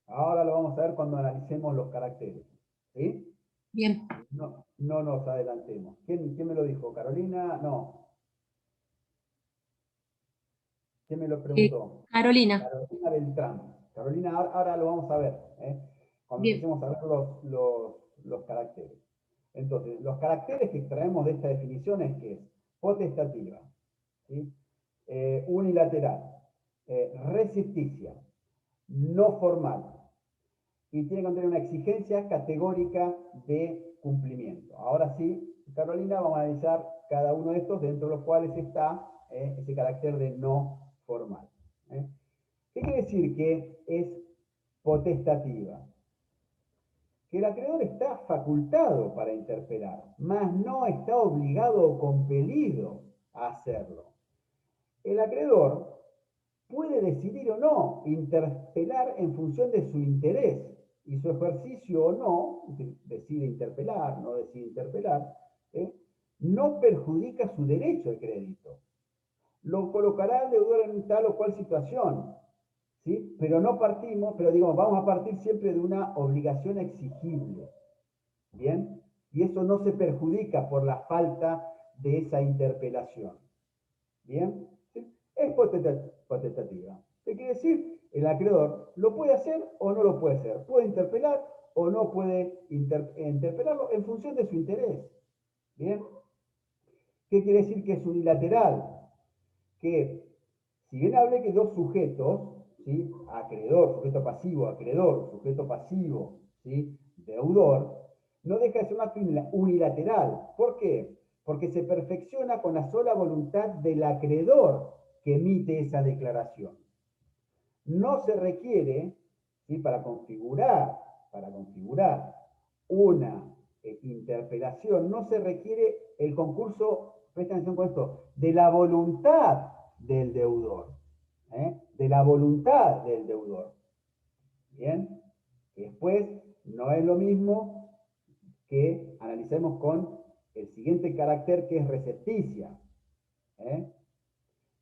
Ahora lo vamos a ver cuando analicemos los caracteres. ¿Sí? Bien, No nos adelantemos. ¿Quién me lo dijo? ¿Carolina? No. ¿Quién me lo preguntó? Carolina. Carolina Beltrán. Carolina, ahora lo vamos a ver, cuando Bien. empecemos a ver los caracteres. Entonces, los caracteres que extraemos de esta definición es que es potestativa, ¿sí? Unilateral, recepticia, no formal, y tiene que tener una exigencia categórica de cumplimiento. Ahora sí, Carolina, vamos a analizar cada uno de estos, dentro de los cuales está ese carácter de no formal. ¿Qué quiere decir que es potestativa? Que el acreedor está facultado para interpelar, mas no está obligado o compelido a hacerlo. El acreedor puede decidir o no interpelar en función de su interés y su ejercicio o no, decide interpelar, no decide interpelar, no perjudica su derecho al crédito. Lo colocará al deudor en tal o cual situación, ¿sí? Pero no partimos, pero digamos, vamos a partir siempre de una obligación exigible, ¿bien? Y eso no se perjudica por la falta de esa interpelación, ¿bien? ¿Sí? Es potestativa. ¿Qué quiere decir? El acreedor lo puede hacer o no lo puede hacer. Puede interpelar o no puede interpelarlo en función de su interés, ¿bien? ¿Qué quiere decir que es unilateral? Que, si bien hablé que dos sujetos, ¿sí? Acreedor, sujeto pasivo, acreedor, sujeto pasivo, ¿sí? Deudor, no deja de ser un acto unilateral. ¿Por qué? Porque se perfecciona con la sola voluntad del acreedor que emite esa declaración. No se requiere, ¿sí? para configurar una interpelación, no se requiere el concurso, presten atención con esto, de la voluntad del deudor. De la voluntad del deudor. Bien, después no es lo mismo que analicemos con el siguiente carácter, que es recepticia.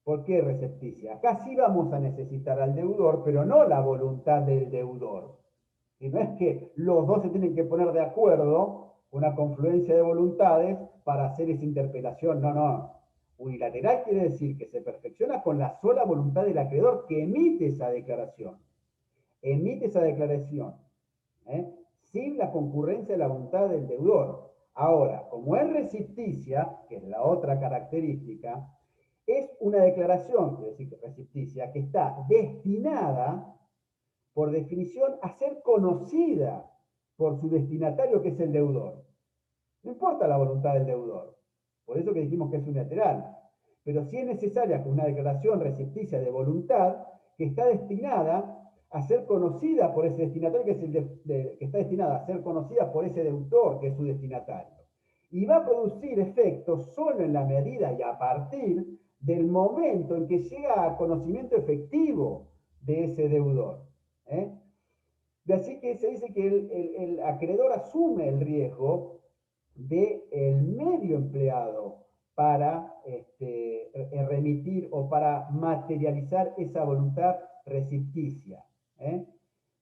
¿Por qué recepticia? Acá sí vamos a necesitar al deudor, pero no la voluntad del deudor. Y no es que los dos se tienen que poner de acuerdo, una confluencia de voluntades para hacer esa interpelación. No. Unilateral quiere decir que se perfecciona con la sola voluntad del acreedor que emite esa declaración. Emite esa declaración, sin la concurrencia de la voluntad del deudor. Ahora, como es recepticia, que es la otra característica, es una declaración, quiere decir que recepticia, que está destinada, por definición, a ser conocida por su destinatario, que es el deudor. No importa la voluntad del deudor. Por eso que dijimos que es unilateral. Pero sí es necesaria una declaración recepticia de voluntad que está destinada a ser conocida por ese destinatario, que está destinada a ser conocida por ese deudor, que es su destinatario. Y va a producir efectos solo en la medida y a partir del momento en que llega a conocimiento efectivo de ese deudor. De así que se dice que el acreedor asume el riesgo del medio empleado para remitir o para materializar esa voluntad recepticia.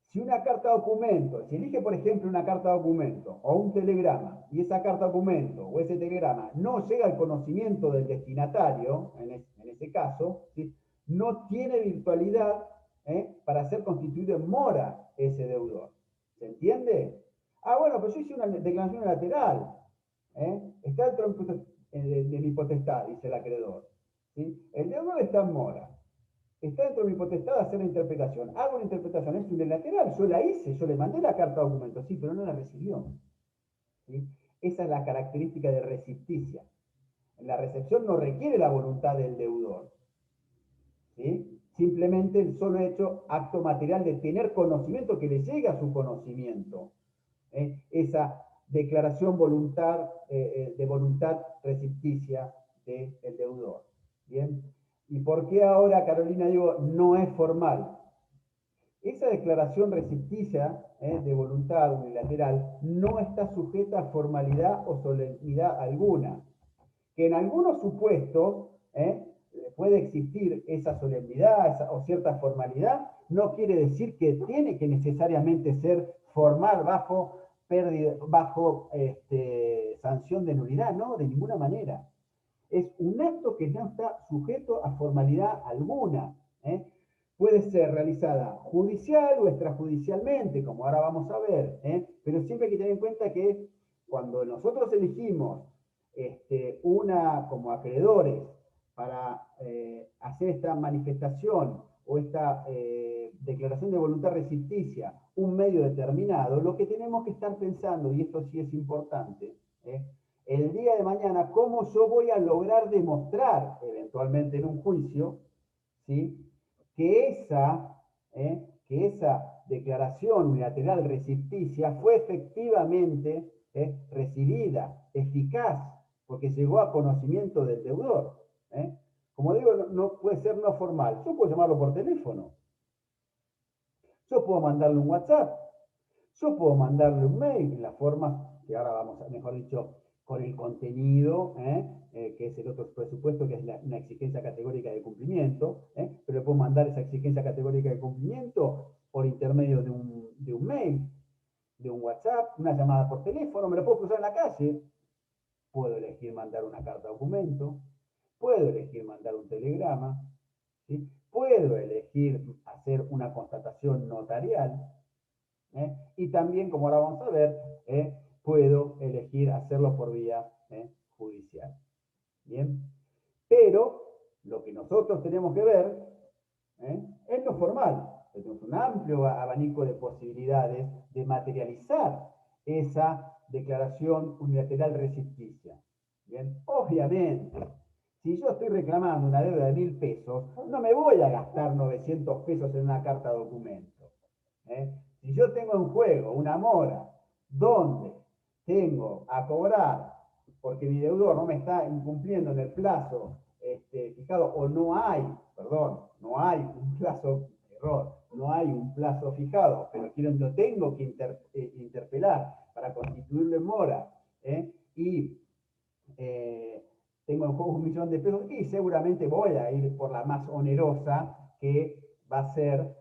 Si una carta documento, si elige por ejemplo una carta documento o un telegrama, y esa carta documento o ese telegrama no llega al conocimiento del destinatario, en ese caso, ¿sí? No tiene virtualidad para ser constituido en mora ese deudor. ¿Se entiende? Ah, bueno, pues yo hice una declaración unilateral. Está dentro de mi potestad, dice el acreedor. ¿Sí? El deudor está en mora. Está dentro de mi potestad hacer la interpretación. Hago una interpretación, es unilateral. Yo la hice, yo le mandé la carta de documento, sí, pero no la recibió. ¿Sí? Esa es la característica de recepticia. La recepción no requiere la voluntad del deudor. ¿Sí? Simplemente el solo hecho, acto material de tener conocimiento, que le llegue a su conocimiento. Esa declaración de voluntad recepticia del deudor. ¿Bien? ¿Y por qué ahora, Carolina, digo, no es formal? Esa declaración recepticia de voluntad unilateral no está sujeta a formalidad o solemnidad alguna. Que en algunos supuestos, puede existir esa solemnidad o cierta formalidad, no quiere decir que tiene que necesariamente ser formal bajo sanción de nulidad, no, de ninguna manera. Es un acto que no está sujeto a formalidad alguna. Puede ser realizada judicial o extrajudicialmente, como ahora vamos a ver, pero siempre hay que tener en cuenta que cuando nosotros elegimos como acreedores para hacer esta manifestación o esta declaración de voluntad recepticia un medio determinado, lo que tenemos que estar pensando, y esto sí es importante, el día de mañana, cómo yo voy a lograr demostrar, eventualmente en un juicio, ¿sí?, que esa declaración unilateral recepticia fue efectivamente recibida, eficaz, porque llegó a conocimiento del deudor. Como digo, no puede ser no formal. Yo puedo llamarlo por teléfono. Yo puedo mandarle un WhatsApp. Yo puedo mandarle un mail, en la forma que ahora vamos a, mejor dicho, con el contenido, que es el otro presupuesto, que es una exigencia categórica de cumplimiento, pero le puedo mandar esa exigencia categórica de cumplimiento por intermedio de un mail, de un WhatsApp, una llamada por teléfono, me lo puedo cruzar en la calle, puedo elegir mandar una carta documento, puedo elegir mandar un telegrama, ¿sí?, puedo elegir hacer una constatación notarial, y también, como ahora vamos a ver, puedo elegir hacerlo por vía judicial. Bien, pero lo que nosotros tenemos que ver es lo formal. Tenemos un amplio abanico de posibilidades de materializar esa declaración unilateral recepticia. Bien, obviamente, si yo estoy reclamando una deuda de 1.000 pesos, no me voy a gastar 900 pesos en una carta documento. Si yo tengo en juego una mora donde tengo a cobrar porque mi deudor no me está incumpliendo en el plazo fijado, o no hay un plazo, error, no hay un plazo fijado, pero yo tengo que interpelar para constituirlo en mora, y tengo en juego 1.000.000 de pesos, y seguramente voy a ir por la más onerosa, que va a ser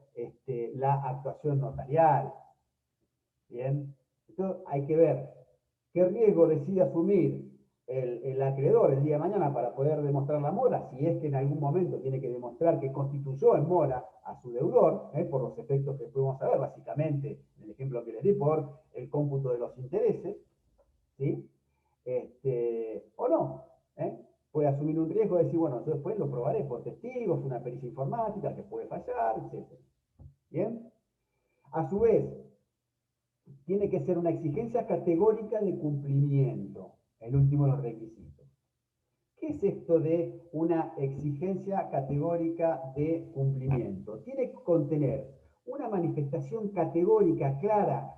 la actuación notarial. Bien, entonces hay que ver qué riesgo decide asumir el acreedor el día de mañana para poder demostrar la mora, si es que en algún momento tiene que demostrar que constituyó en mora a su deudor, por los efectos que podemos saber, básicamente, en el ejemplo que les di, por el cómputo de los intereses, ¿sí? O no, puede asumir un riesgo de decir, bueno, yo después lo probaré por testigos, una pericia informática que puede fallar, etc. ¿Bien? A su vez, tiene que ser una exigencia categórica de cumplimiento, el último de los requisitos. ¿Qué es esto de una exigencia categórica de cumplimiento? Tiene que contener una manifestación categórica, clara,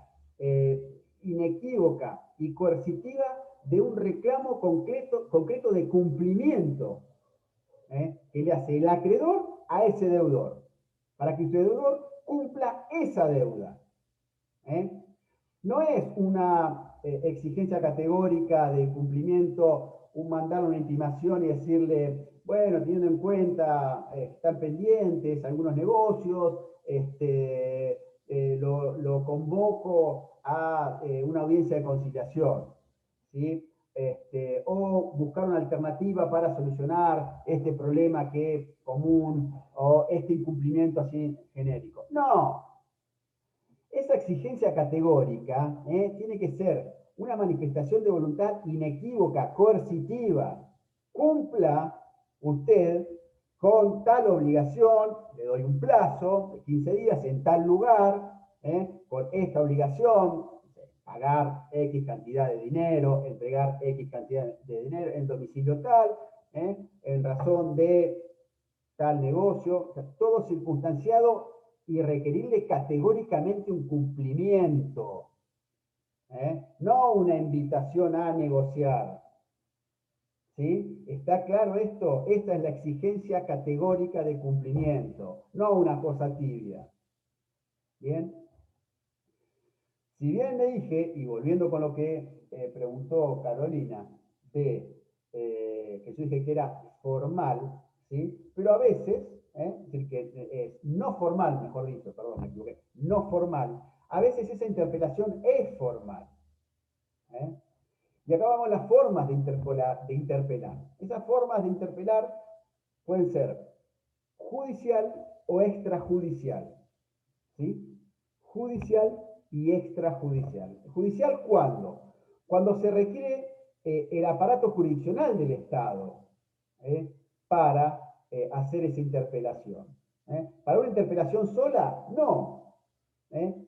inequívoca y coercitiva de un reclamo concreto de cumplimiento que le hace el acreedor a ese deudor, para que ese deudor cumpla esa deuda. No es una exigencia categórica de cumplimiento, un mandar una intimación y decirle, bueno, teniendo en cuenta, están pendientes algunos negocios, lo convoco a una audiencia de conciliación, ¿sí? O buscar una alternativa para solucionar este problema que es común, o este incumplimiento así genérico. No. Esa exigencia categórica tiene que ser una manifestación de voluntad inequívoca, coercitiva. Cumpla usted con tal obligación, le doy un plazo de 15 días en tal lugar, con esta obligación, pagar X cantidad de dinero, entregar X cantidad de dinero en domicilio tal, en razón de tal negocio, o sea, todo circunstanciado y requerirle categóricamente un cumplimiento, no una invitación a negociar. ¿Sí? ¿Está claro esto? Esta es la exigencia categórica de cumplimiento, no una cosa tibia. ¿Bien? Si bien le dije, y volviendo con lo que preguntó Carolina, que yo dije que era formal, ¿sí? Pero a veces, es decir, que es no formal, mejor dicho, perdón, me equivoqué, no formal, a veces esa interpelación es formal. ¿Eh? Y acá vamos a las formas de interpelar. Esas formas de interpelar pueden ser judicial o extrajudicial. ¿Sí? Judicial y extrajudicial. ¿Judicial cuándo? Cuando se requiere el aparato jurisdiccional del Estado para hacer esa interpelación. ¿Para una interpelación sola? No.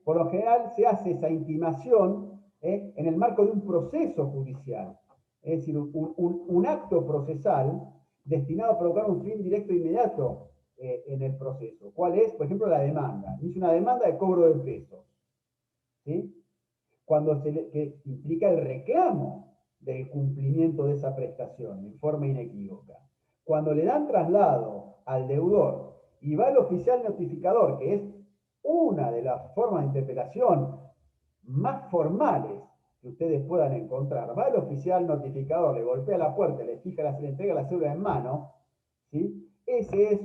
Por lo general se hace esa intimación en el marco de un proceso judicial. Es decir, un acto procesal destinado a provocar un fin directo e inmediato en el proceso. ¿Cuál es? Por ejemplo, la demanda. Hice una demanda de cobro de pesos. ¿Sí? Que implica el reclamo del cumplimiento de esa prestación en forma inequívoca. Cuando le dan traslado al deudor y va el oficial notificador, que es una de las formas de interpelación más formales que ustedes puedan encontrar, va el oficial notificador, le golpea la puerta, le entrega la cédula en mano, ¿sí? Ese es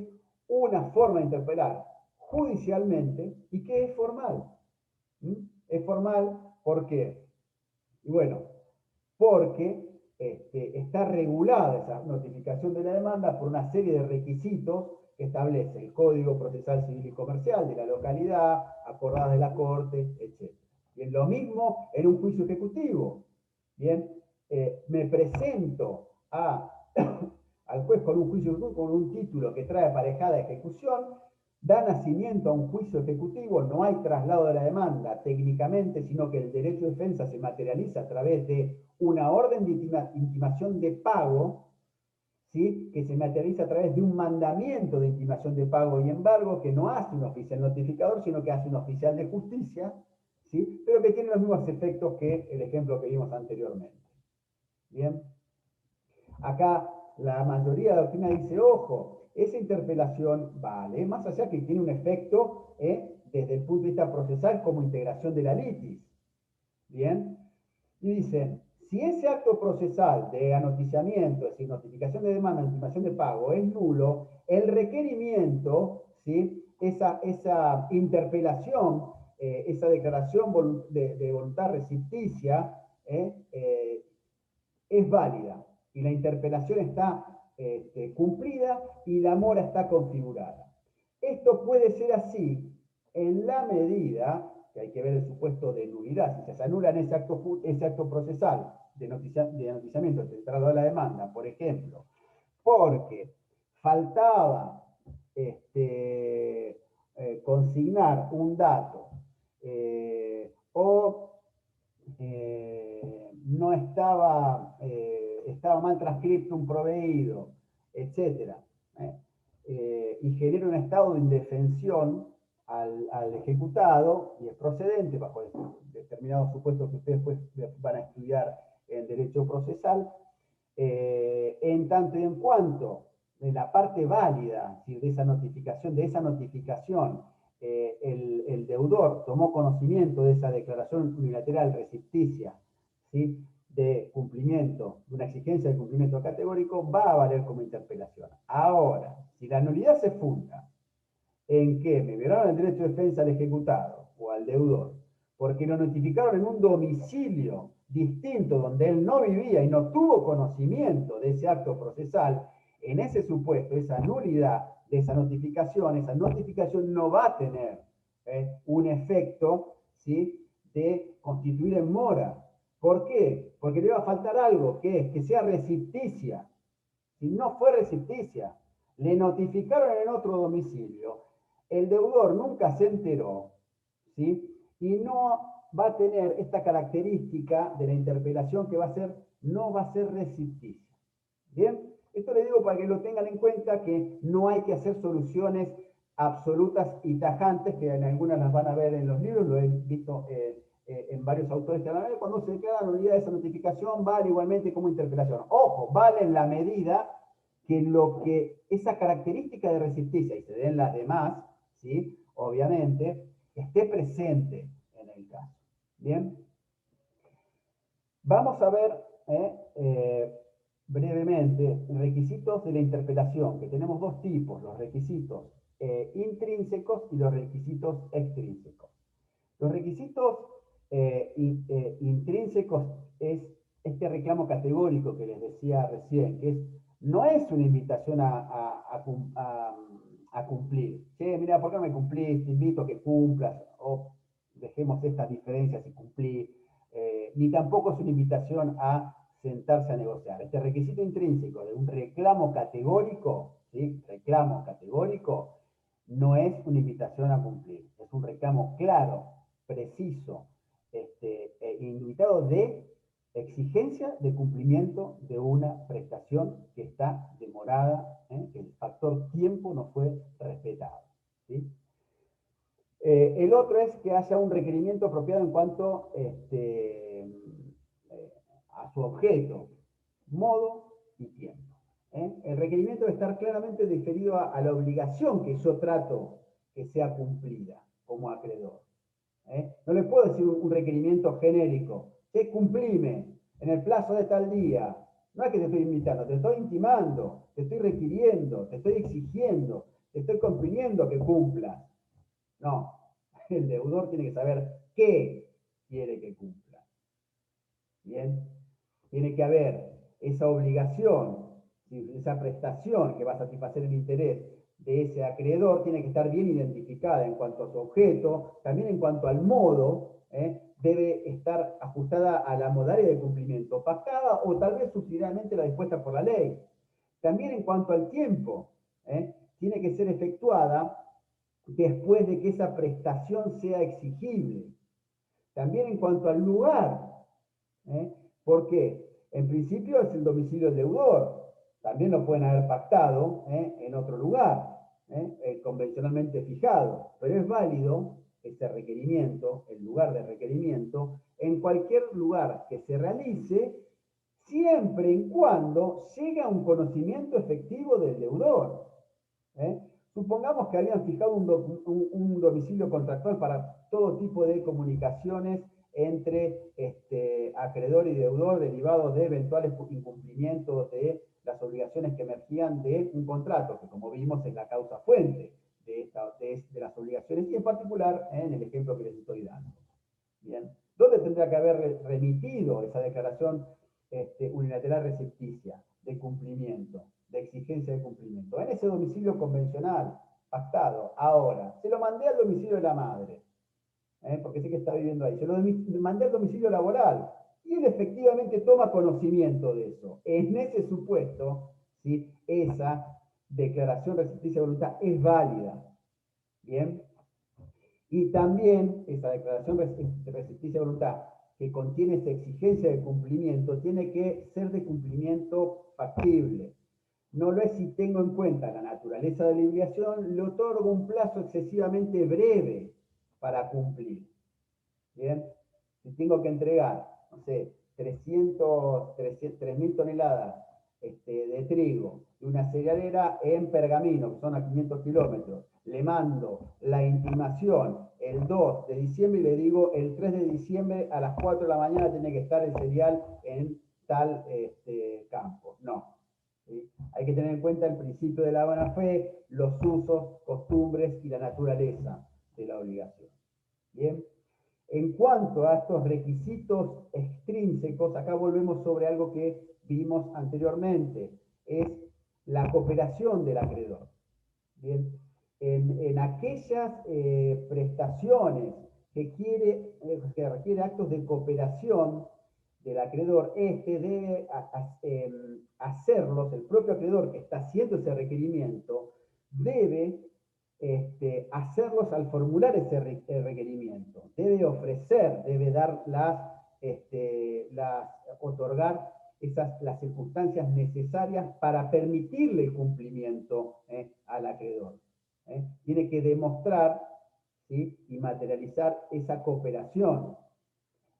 una forma de interpelar judicialmente y que es formal. Es formal, ¿por qué? Y bueno, porque está regulada esa notificación de la demanda por una serie de requisitos que establece el Código Procesal Civil y Comercial de la localidad, acordadas de la Corte, etc. Y es lo mismo en un juicio ejecutivo. Bien, me presento al juez con un juicio ejecutivo, con un título que trae aparejada ejecución, da nacimiento a un juicio ejecutivo, no hay traslado de la demanda técnicamente, sino que el derecho de defensa se materializa a través de una orden de intimación de pago, ¿sí? Que se materializa a través de un mandamiento de intimación de pago y embargo que no hace un oficial notificador, sino que hace un oficial de justicia, ¿sí? Pero que tiene los mismos efectos que el ejemplo que vimos anteriormente. Bien, acá la mayoría de la doctrina dice, ojo, esa interpelación vale, más allá que tiene un efecto desde el punto de vista procesal como integración de la litis. Bien, y dicen, si ese acto procesal de anoticiamiento, es decir, notificación de demanda, intimación de pago, es nulo, el requerimiento, ¿sí? esa interpelación, esa declaración de voluntad recepticia, es válida y la interpelación está cumplida y la mora está configurada. Esto puede ser así en la medida que hay que ver el supuesto de nulidad. Si se anula en ese acto procesal de noticiamiento centrado a la demanda, por ejemplo, porque faltaba consignar un dato o no estaba, estaba mal transcripto un proveído, etc. Y genera un estado de indefensión al ejecutado y es procedente bajo determinados supuestos que ustedes después van a estudiar en derecho procesal, en tanto y en cuanto de la parte válida de esa notificación, el deudor tomó conocimiento de esa declaración unilateral recepticia, ¿sí? De cumplimiento, de una exigencia de cumplimiento categórico, va a valer como interpelación. Ahora, si la nulidad se funda en que me violaron el derecho de defensa al ejecutado o al deudor, porque lo notificaron en un domicilio distinto donde él no vivía y no tuvo conocimiento de ese acto procesal, en ese supuesto, esa nulidad de esa notificación no va a tener un efecto, ¿sí? De constituir en mora. ¿Por qué? Porque le va a faltar algo, que es que sea recepticia. Si no fue recepticia, le notificaron en otro domicilio, el deudor nunca se enteró, ¿sí? Y no va a tener esta característica de la interpelación que no va a ser recepticia. ¿Bien? Esto le digo para que lo tengan en cuenta, que no hay que hacer soluciones absolutas y tajantes, que en algunas las van a ver en los libros, lo he visto en varios autores que van a ver, cuando se declara nulidad de esa notificación, vale igualmente como interpelación. Ojo, vale en la medida que esa característica de recepticia, y se den las demás, ¿sí? Obviamente, esté presente en el caso. ¿Bien? Vamos a ver brevemente requisitos de la interpelación, que tenemos dos tipos, los requisitos intrínsecos y los requisitos extrínsecos. Los requisitos intrínsecos es este reclamo categórico que les decía recién, que no es una invitación a cumplir. Che, mira, ¿por qué no me cumplís? Te invito a que cumplas, o dejemos estas diferencias y cumplir. Ni tampoco es una invitación a sentarse a negociar. Este requisito intrínseco de un reclamo categórico, ¿sí? Reclamo categórico, no es una invitación a cumplir. Es un reclamo claro, preciso, invitado de exigencia de cumplimiento de una prestación que está demorada, que el factor tiempo no fue respetado, ¿sí? El otro es que haya un requerimiento apropiado en cuanto a su objeto, modo y tiempo. El requerimiento debe estar claramente referido a la obligación que yo trato que sea cumplida como acreedor. No le puedo decir un requerimiento genérico, que cumplime en el plazo de tal día. No es que te estoy invitando, te estoy intimando, te estoy requiriendo, te estoy exigiendo, te estoy componiendo que cumpla. No, el deudor tiene que saber qué quiere que cumpla. Bien, tiene que haber esa obligación, esa prestación que va a satisfacer el interés de ese acreedor, tiene que estar bien identificada en cuanto a su objeto, también en cuanto al modo, debe estar ajustada a la modalidad de cumplimiento, pactada o tal vez subsidiariamente la dispuesta por la ley. También en cuanto al tiempo, tiene que ser efectuada después de que esa prestación sea exigible. También en cuanto al lugar, ¿por qué? En principio es el domicilio del deudor. También lo pueden haber pactado en otro lugar, convencionalmente fijado, pero es válido ese requerimiento, el lugar de requerimiento, en cualquier lugar que se realice, siempre y cuando llegue a un conocimiento efectivo del deudor. Supongamos que habían fijado un domicilio contractual para todo tipo de comunicaciones entre acreedor y deudor derivados de eventuales incumplimientos de las obligaciones que emergían de un contrato, que como vimos es la causa fuente de las obligaciones, y en particular en el ejemplo que les estoy dando. Bien, ¿dónde tendría que haber remitido esa declaración unilateral recepticia de cumplimiento, de exigencia de cumplimiento? En ese domicilio convencional, pactado. Ahora, se lo mandé al domicilio de la madre, porque sé que está viviendo ahí. Se lo mandé al domicilio laboral y él efectivamente toma conocimiento de eso. En ese supuesto, ¿sí? Esa declaración de recepticia de voluntad es válida. Bien. Y también esa declaración de recepticia de voluntad que contiene esa exigencia de cumplimiento tiene que ser de cumplimiento factible. No lo es si tengo en cuenta la naturaleza de la obligación, le otorgo un plazo excesivamente breve para cumplir. Bien, si tengo que entregar, no sé, 3.000 toneladas de trigo de una cerealera en Pergamino, que son a 500 kilómetros, le mando la intimación el 2 de diciembre y le digo el 3 de diciembre a las 4 de la mañana tiene que estar el cereal en tal campo. No. ¿Sí? Hay que tener en cuenta el principio de la buena fe, los usos, costumbres y la naturaleza de la obligación. Bien. En cuanto a estos requisitos extrínsecos, acá volvemos sobre algo que vimos anteriormente, es la cooperación del acreedor. Bien. En aquellas prestaciones que requiere actos de cooperación del acreedor, debe hacerlos, el propio acreedor que está haciendo ese requerimiento, debe hacerlos al formular ese requerimiento. Debe ofrecer, debe dar otorgar las circunstancias necesarias para permitirle el cumplimiento al acreedor. Tiene que demostrar, ¿sí? Y materializar esa cooperación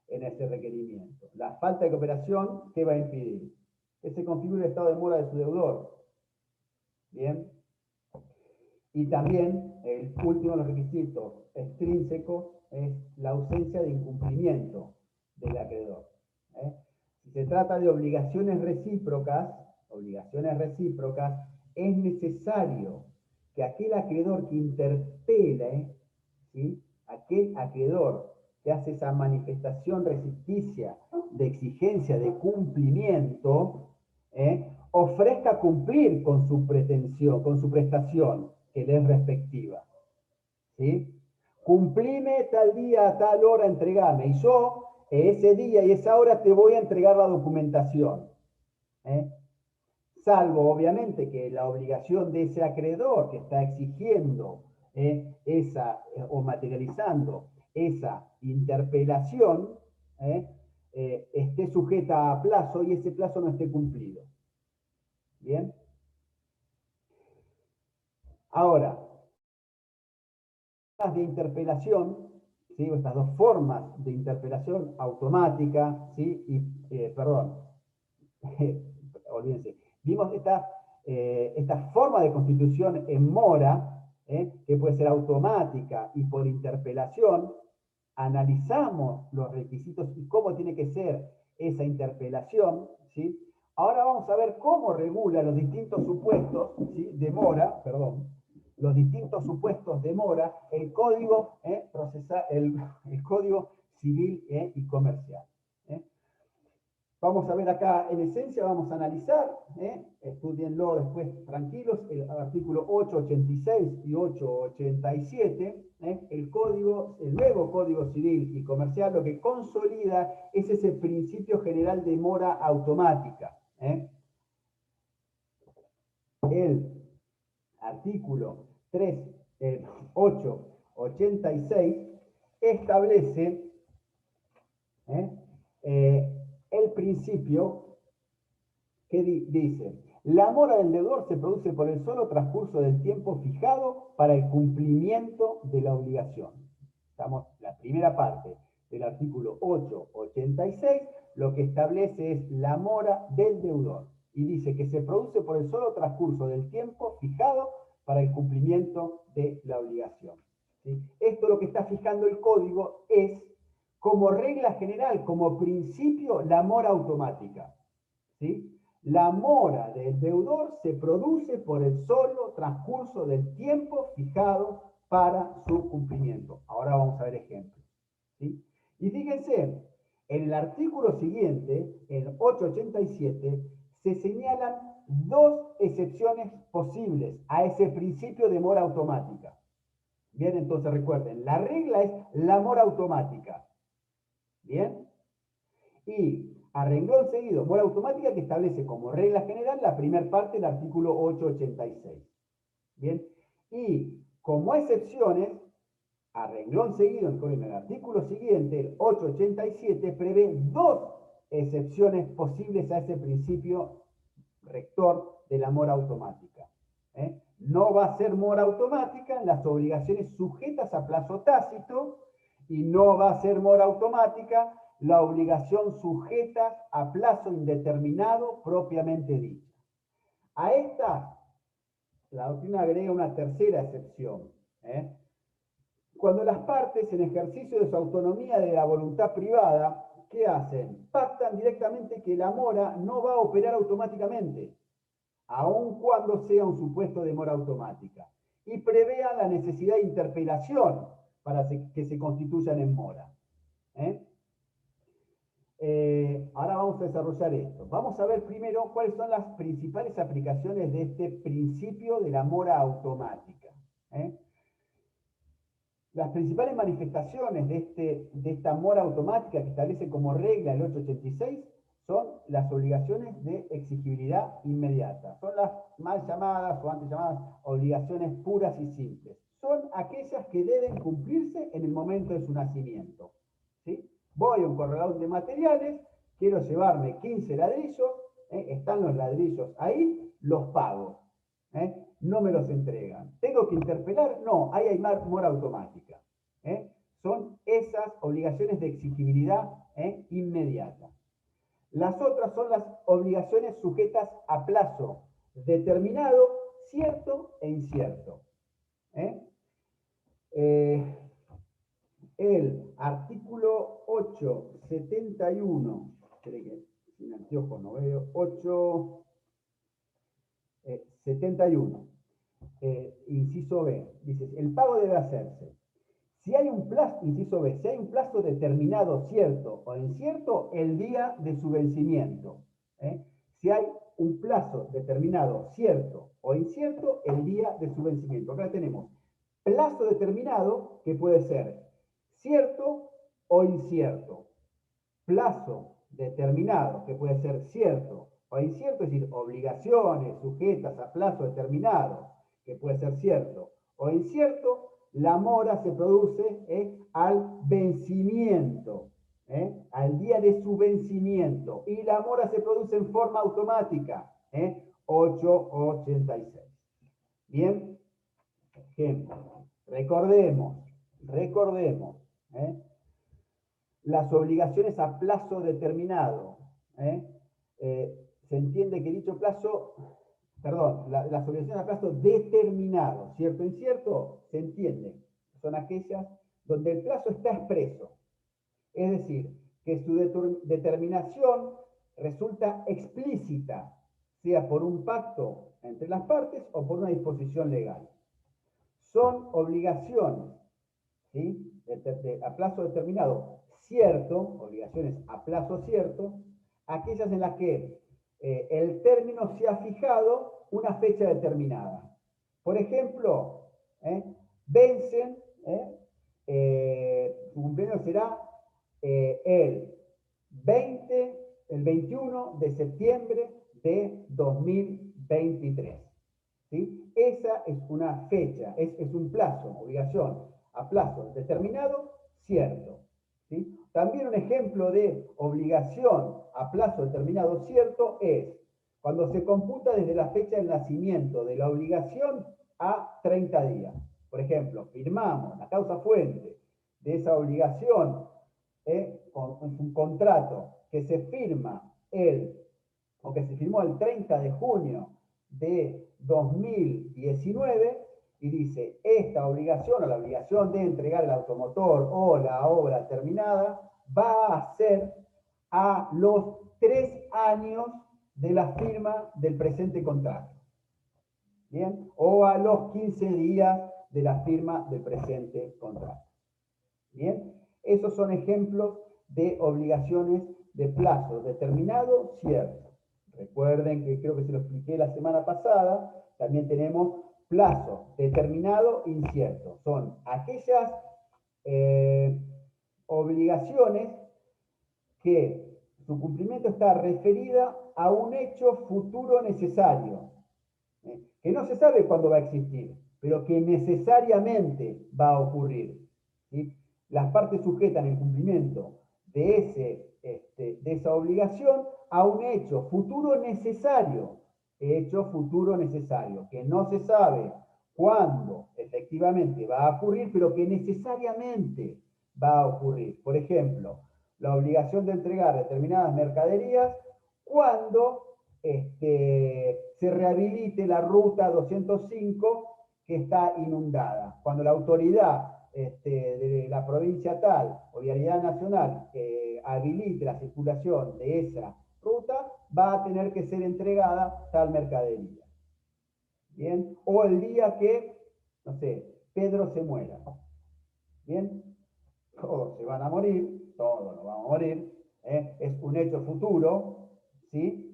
en ese requerimiento. La falta de cooperación, ¿qué va a impedir? Que se configure el estado de mora de su deudor. Bien. Y también, el último de los requisitos extrínsecos es la ausencia de incumplimiento del acreedor. Si se trata de obligaciones recíprocas, es necesario que aquel acreedor que interpele, ¿sí? Aquel acreedor que hace esa manifestación reciticia de exigencia de cumplimiento, ofrezca cumplir con su pretensión, con su prestación que le es respectiva. ¿Sí? Cumplime tal día, a tal hora, entregame. Y yo, ese día y esa hora, te voy a entregar la documentación. Salvo, obviamente, que la obligación de ese acreedor que está exigiendo o materializando esa interpelación esté sujeta a plazo y ese plazo no esté cumplido. ¿Bien? Ahora, de interpelación, ¿sí? Estas dos formas de interpelación automática, ¿sí? Olvídense, vimos esta forma de constitución en mora, que puede ser automática y por interpelación. Analizamos los requisitos y cómo tiene que ser esa interpelación, ¿sí? Ahora vamos a ver cómo regula los distintos supuestos, ¿sí? de mora, los distintos supuestos de mora, el código, el código civil y comercial. Vamos a ver acá, en esencia, vamos a analizar, estudienlo después tranquilos, el artículo 886 y 887, el nuevo Código Civil y Comercial, lo que consolida es ese principio general de mora automática. El artículo 886 establece el principio que dice: la mora del deudor se produce por el solo transcurso del tiempo fijado para el cumplimiento de la obligación. Estamos, la primera parte del artículo 886, lo que establece es la mora del deudor. Y dice que se produce por el solo transcurso del tiempo fijado para el cumplimiento de la obligación. ¿Sí? Esto lo que está fijando el código es, como regla general, como principio, la mora automática. ¿Sí? La mora del deudor se produce por el solo transcurso del tiempo fijado para su cumplimiento. Ahora vamos a ver ejemplos. ¿Sí? Y fíjense, en el artículo siguiente, en 887, se señalan dos excepciones posibles a ese principio de mora automática. Bien, entonces recuerden, la regla es la mora automática. ¿Bien? Y a renglón seguido, mora automática que establece como regla general la primera parte del artículo 886. ¿Bien? Y como excepciones, a renglón seguido, en el artículo siguiente, el 887, prevé dos excepciones posibles a ese principio rector de la mora automática. No va a ser mora automática en las obligaciones sujetas a plazo tácito y no va a ser mora automática la obligación sujeta a plazo indeterminado propiamente dicha. A esta, la doctrina agrega una tercera excepción. Cuando las partes, en ejercicio de su autonomía de la voluntad privada, ¿qué hacen? Pactan directamente que la mora no va a operar automáticamente, aun cuando sea un supuesto de mora automática, y prevean la necesidad de interpelación para que se constituyan en mora. Ahora vamos a desarrollar esto. Vamos a ver primero cuáles son las principales aplicaciones de este principio de la mora automática. Las principales manifestaciones de esta mora automática que establece como regla el 886 son las obligaciones de exigibilidad inmediata. Son las mal llamadas o antes llamadas obligaciones puras y simples. Son aquellas que deben cumplirse en el momento de su nacimiento. ¿Sí? Voy a un corredor de materiales, quiero llevarme 15 ladrillos, están los ladrillos ahí, los pago. No me los entregan. ¿Tengo que interpelar? No, ahí hay mora automática. Son esas obligaciones de exigibilidad inmediata. Las otras son las obligaciones sujetas a plazo determinado, cierto e incierto. El artículo 871, sin anteojos no veo, 871. Inciso B, dice, el pago debe hacerse. Si hay un plazo, inciso B, si hay un plazo determinado, cierto o incierto, el día de su vencimiento. Si hay un plazo determinado, cierto o incierto, el día de su vencimiento. Acá tenemos plazo determinado, que puede ser cierto o incierto. Plazo determinado, que puede ser cierto o incierto, es decir, obligaciones sujetas a plazo determinado, que puede ser cierto o incierto. La mora se produce al vencimiento, al día de su vencimiento. Y la mora se produce en forma automática, 886. Bien, ejemplo. Recordemos, las obligaciones a plazo determinado. Se entiende que dicho plazo... Perdón, las obligaciones a plazo determinado, cierto o incierto, se entiende. Son aquellas donde el plazo está expreso. Es decir, que su determinación resulta explícita, sea por un pacto entre las partes o por una disposición legal. Son obligaciones, ¿sí? A plazo determinado cierto, obligaciones a plazo cierto, aquellas en las que el término se ha fijado una fecha determinada. Por ejemplo, vencen, su cumpleaños será el 21 de septiembre de 2023. ¿Sí? Esa es una fecha, es un plazo, obligación a plazo determinado, cierto. ¿Sí? También un ejemplo de obligación a plazo determinado cierto es cuando se computa desde la fecha del nacimiento de la obligación a 30 días. Por ejemplo, firmamos la causa fuente de esa obligación, con un contrato que se firma o que se firmó el 30 de junio de 2019, y dice, esta obligación o la obligación de entregar el automotor o la obra terminada va a ser a los 3 años de la firma del presente contrato. ¿Bien? O a los 15 días de la firma del presente contrato. ¿Bien? Esos son ejemplos de obligaciones de plazo determinado, cierto. Recuerden que creo que se lo expliqué la semana pasada, también tenemos plazo determinado, incierto. Son aquellas obligaciones que su cumplimiento está referida a un hecho futuro necesario, que no se sabe cuándo va a existir, pero que necesariamente va a ocurrir. ¿Sí? Las partes sujetan el cumplimiento de esa obligación a un hecho futuro necesario, que no se sabe cuándo efectivamente va a ocurrir, pero que necesariamente va a ocurrir. Por ejemplo, la obligación de entregar determinadas mercaderías cuando se rehabilite la ruta 205 que está inundada. Cuando la autoridad de la provincia tal o Vialidad Nacional habilite la circulación de esa ruta, va a tener que ser entregada tal mercadería. ¿Bien? O el día que, no sé, Pedro se muera. ¿Bien? Todos se van a morir, todos nos vamos a morir. Es un hecho futuro, ¿sí?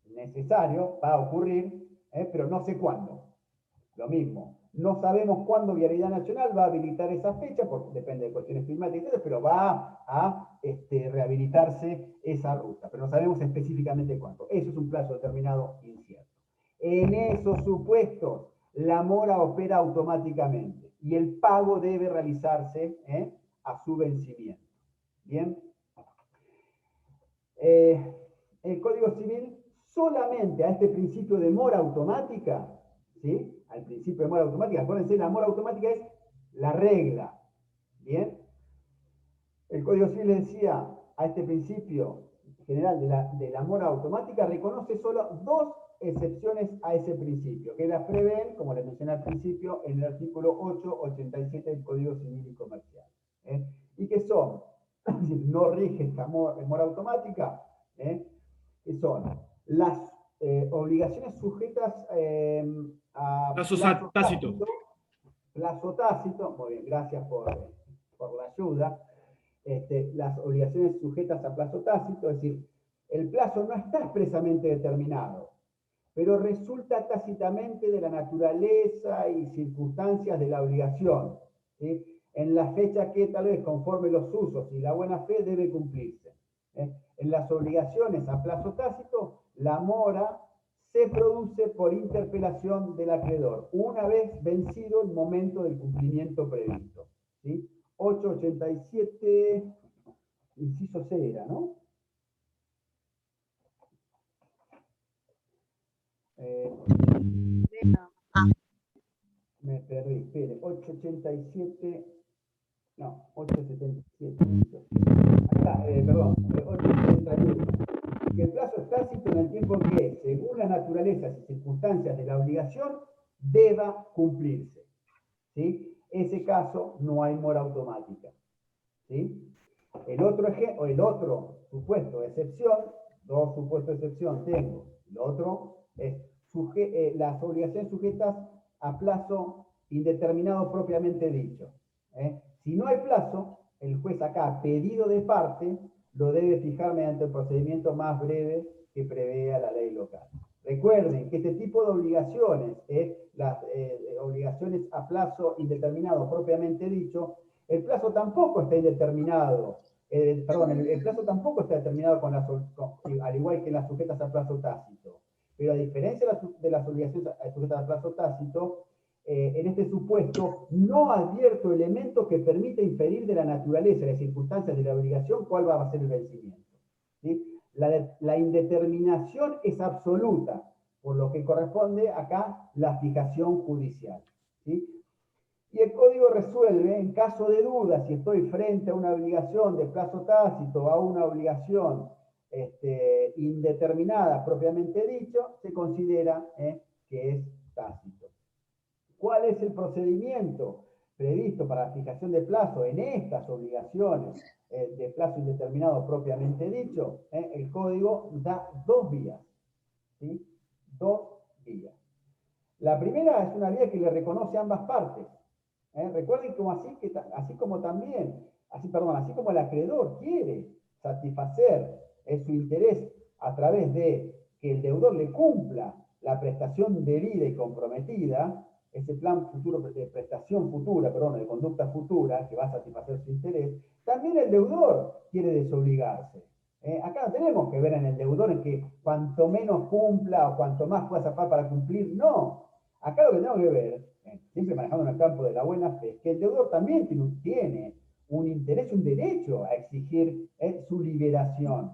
Necesario, va a ocurrir, pero no sé cuándo. Lo mismo. No sabemos cuándo Vialidad Nacional va a habilitar esa fecha, porque depende de cuestiones climáticas, pero va a rehabilitarse esa ruta, pero no sabemos específicamente cuándo. Eso es un plazo determinado incierto. En esos supuestos, la mora opera automáticamente y el pago debe realizarse a su vencimiento. ¿Bien? El Código Civil solamente a este principio de mora automática, ¿sí? Al principio de mora automática, acuérdense, la mora automática es la regla. ¿Bien? El Código Civil decía, a este principio general de la mora automática, reconoce solo 2 excepciones a ese principio, que las prevén, como les mencioné al principio, en el artículo 887 del Código Civil y Comercial. Y que son, no rige esta mora automática, que son las obligaciones sujetas a Plazo tácito. Plazo tácito, muy bien, gracias por la ayuda. Las obligaciones sujetas a plazo tácito, es decir, el plazo no está expresamente determinado, pero resulta tácitamente de la naturaleza y circunstancias de la obligación, ¿sí? En la fecha que tal vez conforme los usos y la buena fe debe cumplirse. En las obligaciones a plazo tácito, la mora se produce por interpelación del acreedor, una vez vencido el momento del cumplimiento previsto, ¿sí? 887, inciso C era, ¿no? Me perdí, espere, 887, no, 877. Acá, perdón, 871. Que el plazo es tácito en el tiempo que, según las naturalezas y circunstancias de la obligación, deba cumplirse. ¿Sí? Ese caso no hay mora automática. ¿Sí? El otro supuesto de excepción, dos supuestos de excepción tengo. El otro es las obligaciones sujetas a plazo indeterminado propiamente dicho. Si no hay plazo, el juez acá, a pedido de parte, lo debe fijar mediante el procedimiento más breve que prevea la ley local. Recuerden que este tipo de obligaciones, las obligaciones a plazo indeterminado propiamente dicho, el plazo tampoco está indeterminado. El plazo tampoco está determinado al igual que las sujetas a plazo tácito. Pero a diferencia de las obligaciones sujetas a plazo tácito, en este supuesto no advierto elementos que permita inferir de la naturaleza y las circunstancias de la obligación cuál va a ser el vencimiento. ¿Sí? La indeterminación es absoluta, por lo que corresponde acá la fijación judicial. ¿Sí? Y el código resuelve, en caso de duda, si estoy frente a una obligación de plazo tácito o a una obligación indeterminada propiamente dicho, se considera que es tácito. ¿Cuál es el procedimiento previsto para la fijación de plazo en estas obligaciones de plazo indeterminado propiamente dicho? El código da dos vías. ¿Sí? Dos vías. La primera es una vía que le reconoce a ambas partes. Recuerden así como el acreedor quiere satisfacer su interés a través de que el deudor le cumpla la prestación debida y comprometida, ese plan futuro de prestación futura, de conducta futura que va a satisfacer su interés, también el deudor quiere desobligarse. Acá no tenemos que ver en el deudor en que cuanto menos cumpla o cuanto más pueda zafar para cumplir, no. Acá lo que tenemos que ver, siempre manejando en el campo de la buena fe, es que el deudor también tiene un interés, un derecho a exigir su liberación,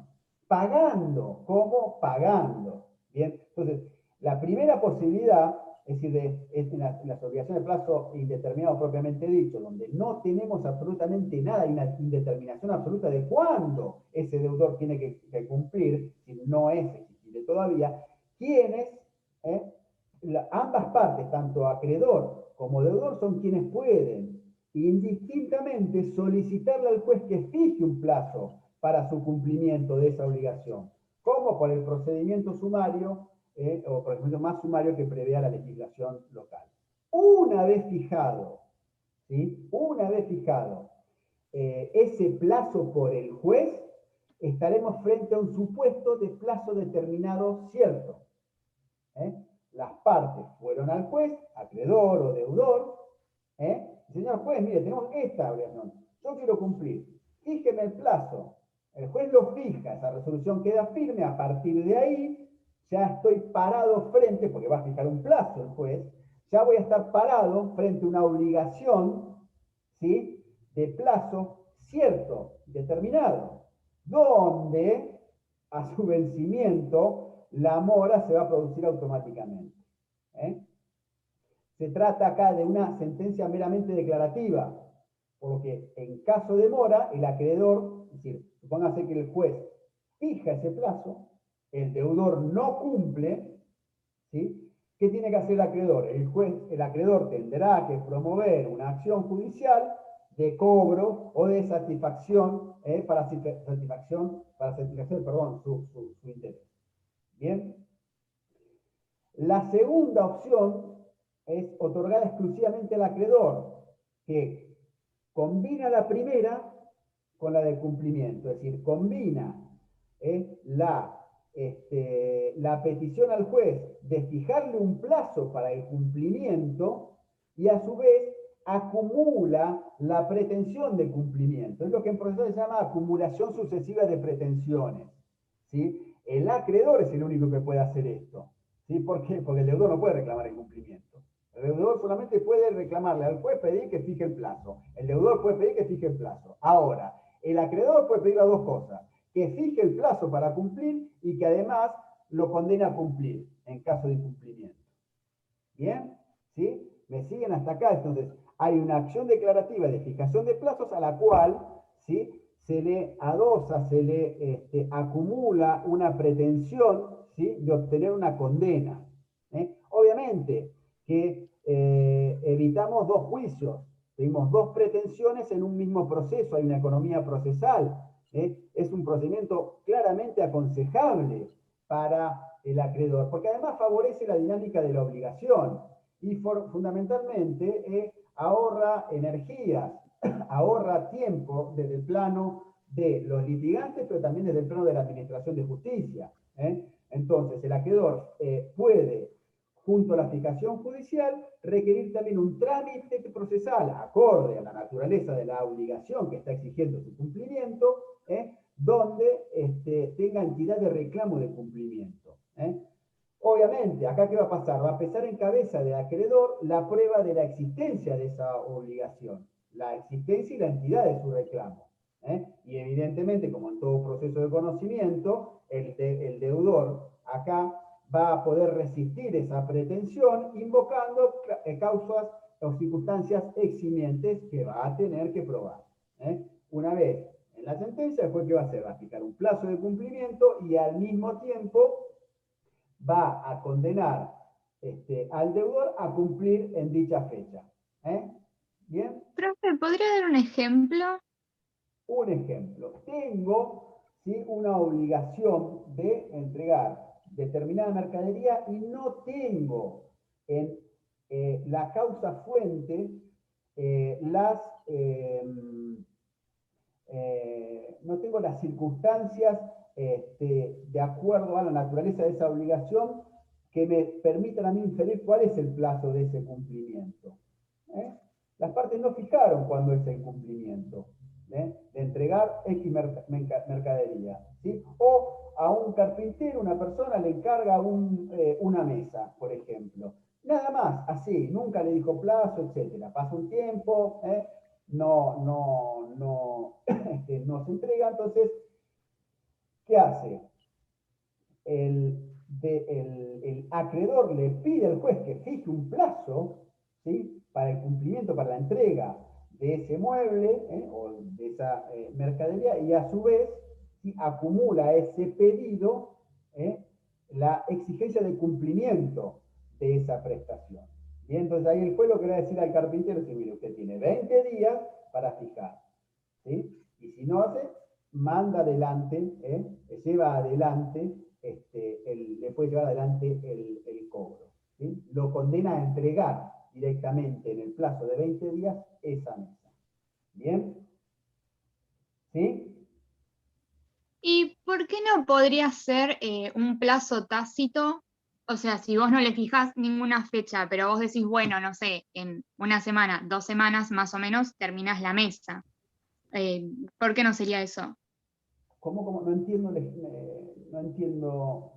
pagando. ¿Cómo? Pagando. Bien, entonces, la primera posibilidad, es decir, en las obligaciones de plazo indeterminado propiamente dicho, donde no tenemos absolutamente nada, hay una indeterminación absoluta de cuándo ese deudor tiene que cumplir, si no es exigible todavía, ambas partes, tanto acreedor como deudor, son quienes pueden indistintamente solicitarle al juez que fije un plazo para su cumplimiento de esa obligación, como por el procedimiento sumario o procedimiento más sumario que prevea la legislación local. Una vez fijado, ¿sí? Una vez fijado ese plazo por el juez, estaremos frente a un supuesto de plazo determinado cierto. Las partes fueron al juez, acreedor o deudor. Señor juez, mire, tenemos esta obligación. Yo quiero cumplir. Fíjeme el plazo. El juez lo fija, esa resolución queda firme. A partir de ahí, ya estoy parado frente, porque va a fijar un plazo el juez, ya voy a estar parado frente a una obligación, ¿sí?, de plazo cierto, determinado, donde a su vencimiento la mora se va a producir automáticamente. Se trata acá de una sentencia meramente declarativa, por lo que en caso de mora, el acreedor, es decir, supóngase que el juez fija ese plazo, el deudor no cumple, ¿sí? ¿Qué tiene que hacer el acreedor? El acreedor tendrá que promover una acción judicial de cobro o de satisfacción para satisfacer su interés. Bien. La segunda opción es otorgada exclusivamente al acreedor, que combina la primera con la de cumplimiento, es decir, combina la petición al juez de fijarle un plazo para el cumplimiento y a su vez acumula la pretensión de cumplimiento. Es lo que en proceso se llama acumulación sucesiva de pretensiones, ¿sí? El acreedor es el único que puede hacer esto, ¿sí? ¿Por qué? Porque el deudor no puede reclamar el cumplimiento. El deudor solamente puede reclamarle al juez, pedir que fije el plazo. El deudor puede pedir que fije el plazo. Ahora, el acreedor puede pedir las dos cosas: que fije el plazo para cumplir y que además lo condene a cumplir en caso de incumplimiento. ¿Bien? ¿Sí? ¿Me siguen hasta acá? Entonces, hay una acción declarativa de fijación de plazos a la cual, ¿sí?, se le adosa, se le acumula una pretensión, ¿sí?, de obtener una condena. Obviamente que evitamos dos juicios, tenemos dos pretensiones en un mismo proceso, hay una economía procesal. Es un procedimiento claramente aconsejable para el acreedor, porque además favorece la dinámica de la obligación y fundamentalmente ahorra energías, ahorra tiempo desde el plano de los litigantes, pero también desde el plano de la administración de justicia. Entonces, el acreedor puede, junto a la fijación judicial, requerir también un trámite procesal acorde a la naturaleza de la obligación que está exigiendo su cumplimiento, donde tenga entidad de reclamo de cumplimiento. Obviamente, acá ¿qué va a pasar? Va a pesar en cabeza del acreedor la prueba de la existencia de esa obligación, la existencia y la entidad de su reclamo. Y evidentemente, como en todo proceso de conocimiento, el deudor acá va a poder resistir esa pretensión invocando causas o circunstancias eximientes que va a tener que probar. Una vez en la sentencia, después ¿qué va a hacer? Va a fijar un plazo de cumplimiento y al mismo tiempo va a condenar al deudor a cumplir en dicha fecha. ¿Bien? Profe, ¿podría dar un ejemplo? Un ejemplo. Tengo, ¿sí?, una obligación de entregar determinada mercadería y no tengo en la causa fuente no tengo las circunstancias de acuerdo a la naturaleza de esa obligación que me permitan a mí inferir cuál es el plazo de ese cumplimiento. Las partes no fijaron cuándo es el cumplimiento de entregar X mercadería, ¿sí? O a un carpintero, una persona le encarga una mesa, por ejemplo. Nada más, así, nunca le dijo plazo, etc. Pasa un tiempo, no se entrega. Entonces, ¿qué hace? El acreedor le pide al juez que fije un plazo, ¿sí?, para el cumplimiento, para la entrega de ese mueble o de esa mercadería, y a su vez, ¿sí?, acumula ese pedido la exigencia de cumplimiento de esa prestación. Y entonces ahí el juez lo que le va a decir al carpintero: sí, mire, usted tiene 20 días para fijar, ¿sí? Y si no hace, manda adelante, lleva adelante, le puede llevar adelante el cobro, ¿sí? Lo condena a entregar directamente en el plazo de 20 días esa mesa. ¿Bien? ¿Sí? ¿Y por qué no podría ser un plazo tácito? O sea, si vos no le fijás ninguna fecha, pero vos decís, bueno, no sé, en una semana, 2 semanas más o menos, terminás la mesa. ¿Por qué no sería eso? ¿Cómo? No entiendo. No entiendo.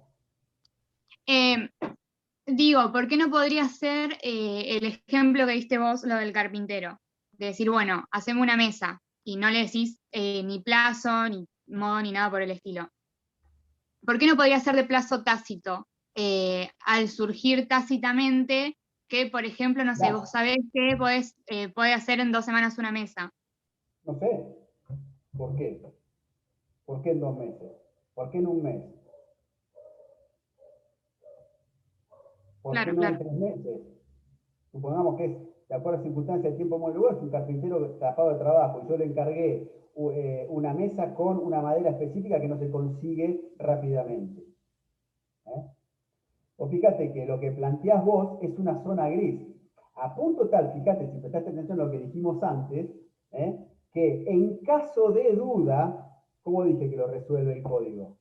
Digo, ¿por qué no podría ser el ejemplo que diste vos, lo del carpintero? De decir, bueno, haceme una mesa y no le decís ni plazo, ni modo, ni nada por el estilo. ¿Por qué no podría ser de plazo tácito? Al surgir tácitamente que, por ejemplo, no sé, Claro. vos sabés que podés hacer en 2 semanas una mesa. No sé. ¿Por qué? ¿Por qué en 2 meses? ¿Por qué en un mes? ¿Por qué Claro, no en claro. 3 meses? Supongamos que es, de acuerdo a circunstancias, tiempo, modo y lugar, es un carpintero tapado de trabajo y yo le encargué una mesa con una madera específica que no se consigue rápidamente. O fíjate que lo que planteás vos es una zona gris. A punto tal, fíjate, si prestaste atención a lo que dijimos antes, que en caso de duda, ¿cómo dije que lo resuelve el código?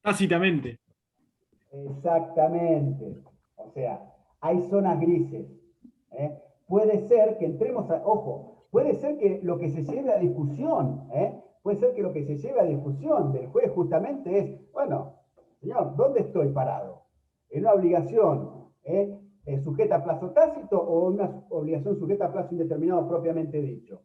Tácitamente. Exactamente. O sea, hay zonas grises. Puede ser que entremos a, ojo, puede ser que lo que se lleve a discusión, puede ser que lo que se lleve a discusión del juez justamente es, bueno, señor, ¿dónde estoy parado? ¿En una obligación sujeta a plazo tácito o una obligación sujeta a plazo indeterminado propiamente dicho?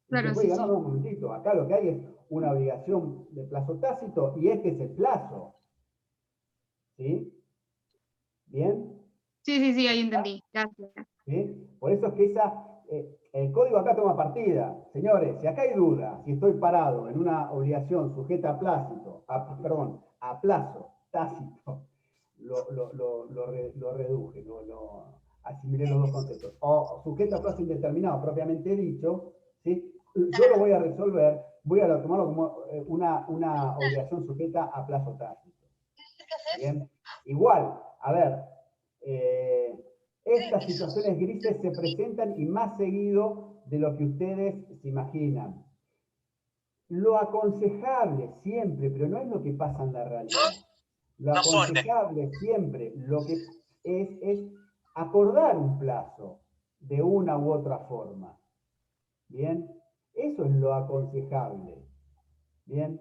Claro, Y después sí, diga, sí. no, un momentito, acá lo que hay es una obligación de plazo tácito y este es el plazo. ¿Sí? ¿Bien? Sí, ahí entendí. Gracias. ¿Sí? Por eso es que el código acá toma partida. Señores, si acá hay duda, si estoy parado en una obligación sujeta a plazo, a plazo tácito, lo reduje, asimilé los dos conceptos. O sujeto a plazo indeterminado, propiamente dicho, ¿sí? Yo lo voy a resolver, voy a tomarlo como una obligación sujeta a plazo tácito. Bien. Igual, a ver, estas situaciones grises se presentan y más seguido de lo que ustedes se imaginan. Lo aconsejable siempre, pero no es lo que pasa en la realidad. Lo aconsejable siempre, lo que es acordar un plazo de una u otra forma. ¿Bien? Eso es lo aconsejable. ¿Bien?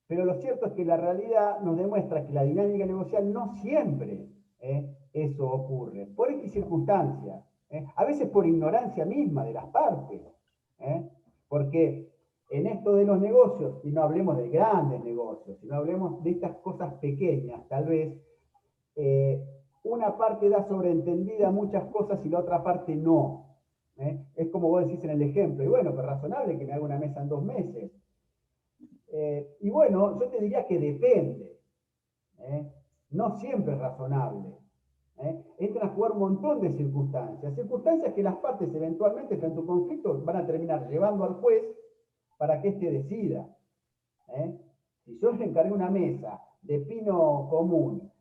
Pero lo cierto es que la realidad nos demuestra que la dinámica negocial no siempre eso ocurre, por X circunstancias, a veces por ignorancia misma de las partes, porque en esto de los negocios, y no hablemos de grandes negocios, sino hablemos de estas cosas pequeñas, tal vez, una parte da sobreentendida muchas cosas y la otra parte no. Es como vos decís en el ejemplo, y bueno, pero razonable que me haga una mesa en 2 meses. Y bueno, yo te diría que depende. No siempre es razonable. Entran a jugar un montón de circunstancias. Circunstancias que las partes eventualmente frente a un conflicto van a terminar llevando al juez para que éste decida. Si yo le encargué una mesa de pino común,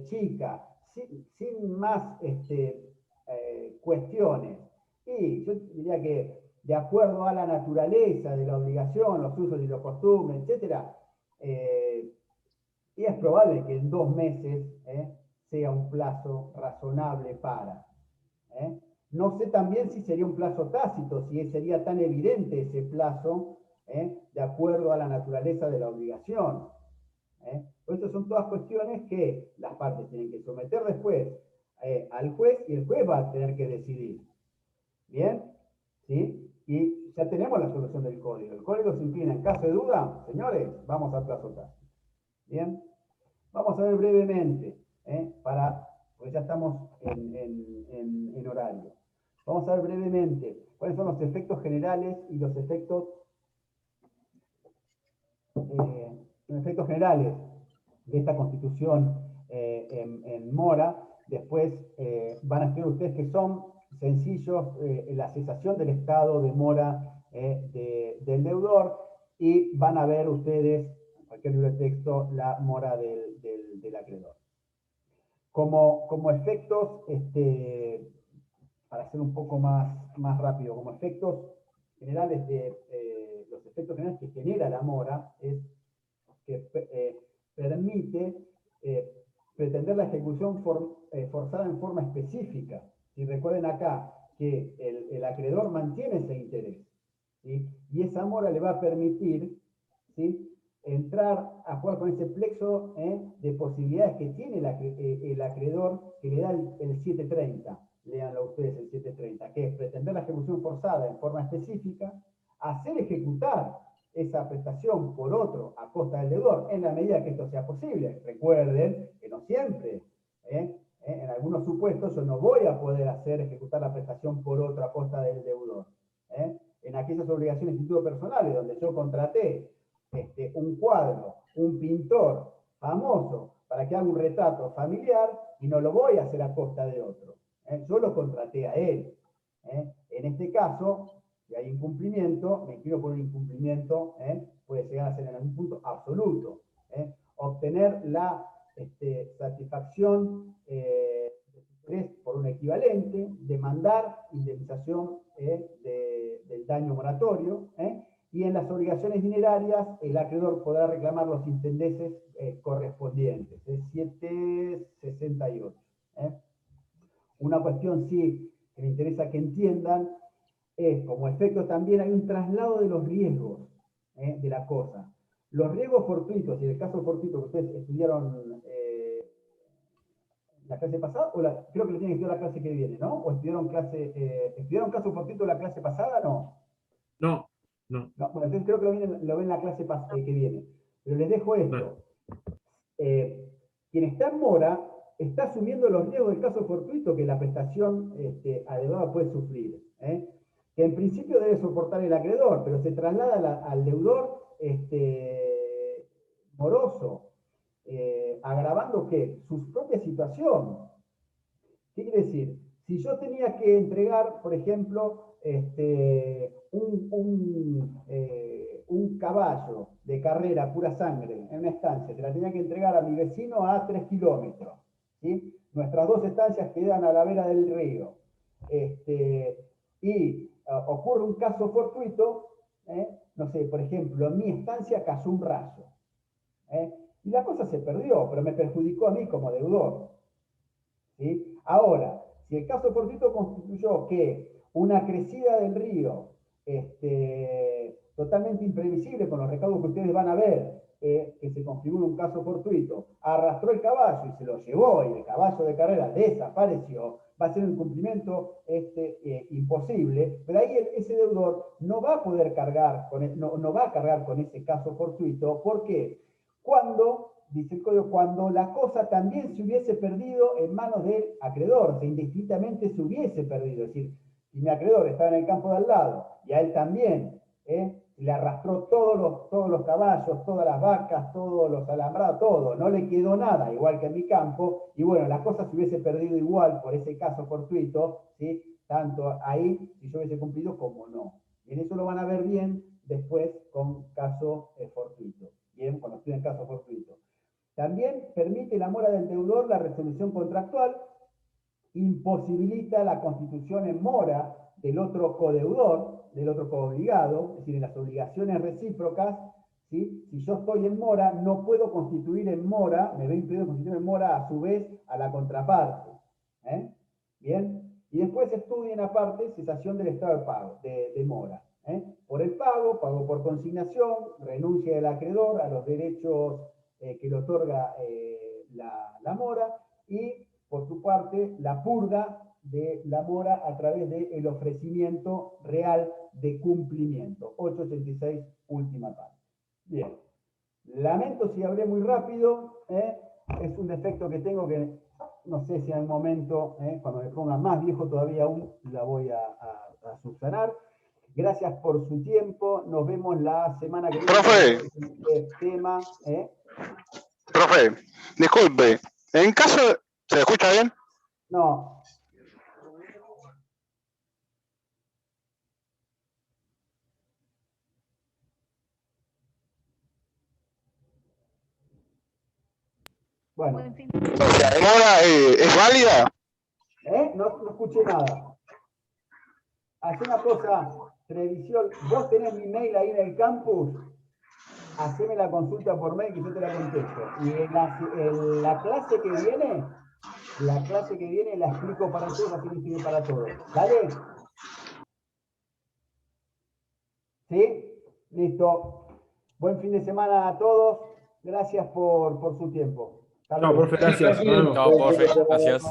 chica, sin más cuestiones, y yo diría que de acuerdo a la naturaleza de la obligación, los usos y los costumbres, etc., y es probable que en 2 meses sea un plazo razonable para. No sé también si sería un plazo tácito, si sería tan evidente ese plazo, de acuerdo a la naturaleza de la obligación. Pues estas son todas cuestiones que las partes tienen que someter después al juez y el juez va a tener que decidir. ¿Bien? ¿Sí? Y ya tenemos la solución del código. El código se inclina en caso de duda, señores, vamos al plazo tácito. ¿Bien? Vamos a ver brevemente, porque ya estamos en horario. Vamos a ver brevemente cuáles son los efectos generales y los efectos generales de esta constitución en mora. Después van a estudiar ustedes que son sencillos, la cesación del estado de mora del deudor, y van a ver ustedes, en cualquier libro de texto, la mora del acreedor. Como efectos, para ser un poco más rápido, como efectos generales los efectos generales que genera la mora es que permite pretender la ejecución forzada en forma específica. Si recuerden acá que el acreedor mantiene ese interés, ¿sí? Y esa mora le va a permitir, ¿sí?, entrar a jugar con ese plexo de posibilidades que tiene el acreedor, que le da el 730. Léanlo ustedes, el 730, que es pretender la ejecución forzada en forma específica, hacer ejecutar esa prestación por otro a costa del deudor, en la medida que esto sea posible. Recuerden que no siempre, en algunos supuestos yo no voy a poder hacer ejecutar la prestación por otro a costa del deudor. En aquellas obligaciones de título personales donde yo contraté un cuadro, un pintor famoso para que haga un retrato familiar y no lo voy a hacer a costa de otro. Yo lo contraté a él. En este caso, si hay incumplimiento, me quiero por un incumplimiento puede llegar a ser en algún punto absoluto. Obtener la satisfacción por un equivalente, demandar indemnización del daño moratorio, y en las obligaciones dinerarias el acreedor podrá reclamar los intendeces correspondientes. Es 768. Una cuestión sí que me interesa que entiendan es, como efecto también hay un traslado de los riesgos de la cosa. Los riesgos fortuitos, y en el caso fortuito que ustedes estudiaron la clase pasada, creo que lo tienen que estudiar la clase que viene, ¿no? ¿O estudiaron caso fortuito la clase pasada? No. No. No, bueno, entonces creo que lo ven la clase que viene. Pero les dejo esto. Quien está en mora está asumiendo los riesgos del caso fortuito que la prestación adeudada puede sufrir. Que en principio debe soportar el acreedor, pero se traslada al deudor moroso, agravando ¿qué? Su propia situación. ¿Qué quiere decir? Si yo tenía que entregar, por ejemplo, un caballo de carrera pura sangre en una estancia, se la tenía que entregar a mi vecino a 3 kilómetros, ¿sí? Nuestras dos estancias quedan a la vera del río. Y ocurre un caso fortuito, no sé, por ejemplo, en mi estancia cayó un rayo. Y la cosa se perdió, pero me perjudicó a mí como deudor. ¿Sí? Ahora, si el caso fortuito constituyó que una crecida del río totalmente imprevisible con los recaudos que ustedes van a ver, que se configura un caso fortuito, arrastró el caballo y se lo llevó y el caballo de carrera desapareció, va a ser un cumplimiento imposible, pero ahí ese deudor no va a poder cargar no va a cargar con ese caso fortuito. ¿Por qué? Dice el código, cuando la cosa también se hubiese perdido en manos del acreedor, o sea, indistintamente se hubiese perdido. Es decir, si mi acreedor estaba en el campo de al lado y a él también, le arrastró todos los caballos, todas las vacas, todos los alambrados, todo, no le quedó nada, igual que en mi campo, y bueno, la cosa se hubiese perdido igual por ese caso fortuito, ¿sí? Tanto ahí, si yo hubiese cumplido, como no. Y en eso lo van a ver bien después con caso fortuito. Bien, cuando estudien caso fortuito. También permite la mora del deudor la resolución contractual, imposibilita la constitución en mora del otro codeudor, del otro coobligado, es decir, en las obligaciones recíprocas, ¿sí? Si yo estoy en mora, no puedo constituir en mora, me ve impedido constituir en mora a su vez a la contraparte. Bien, y después estudien aparte cesación del estado de pago, de mora. Por el pago por consignación, renuncia del acreedor a los derechos que le otorga la mora, y por su parte la purga de la mora a través del ofrecimiento real de cumplimiento. 886, última parte. Bien. Lamento si hablé muy rápido, es un defecto que tengo que no sé si en un momento, cuando me ponga más viejo todavía aún, la voy a subsanar. Gracias por su tiempo. Nos vemos la semana que viene. Profe. Profe, disculpe. En caso... ¿Se escucha bien? No. Bueno. O sea, ¿demora es válida? No escuché nada. Hacé una cosa, Televisión, vos tenés mi mail ahí en el campus, haceme la consulta por mail que yo te la contesto. Y en la clase que viene, la explico para todos, así que sirve para todos. ¿Dale? ¿Sí? Listo. Buen fin de semana a todos. Gracias por su tiempo. No, profe, gracias. Chao, profe. Gracias.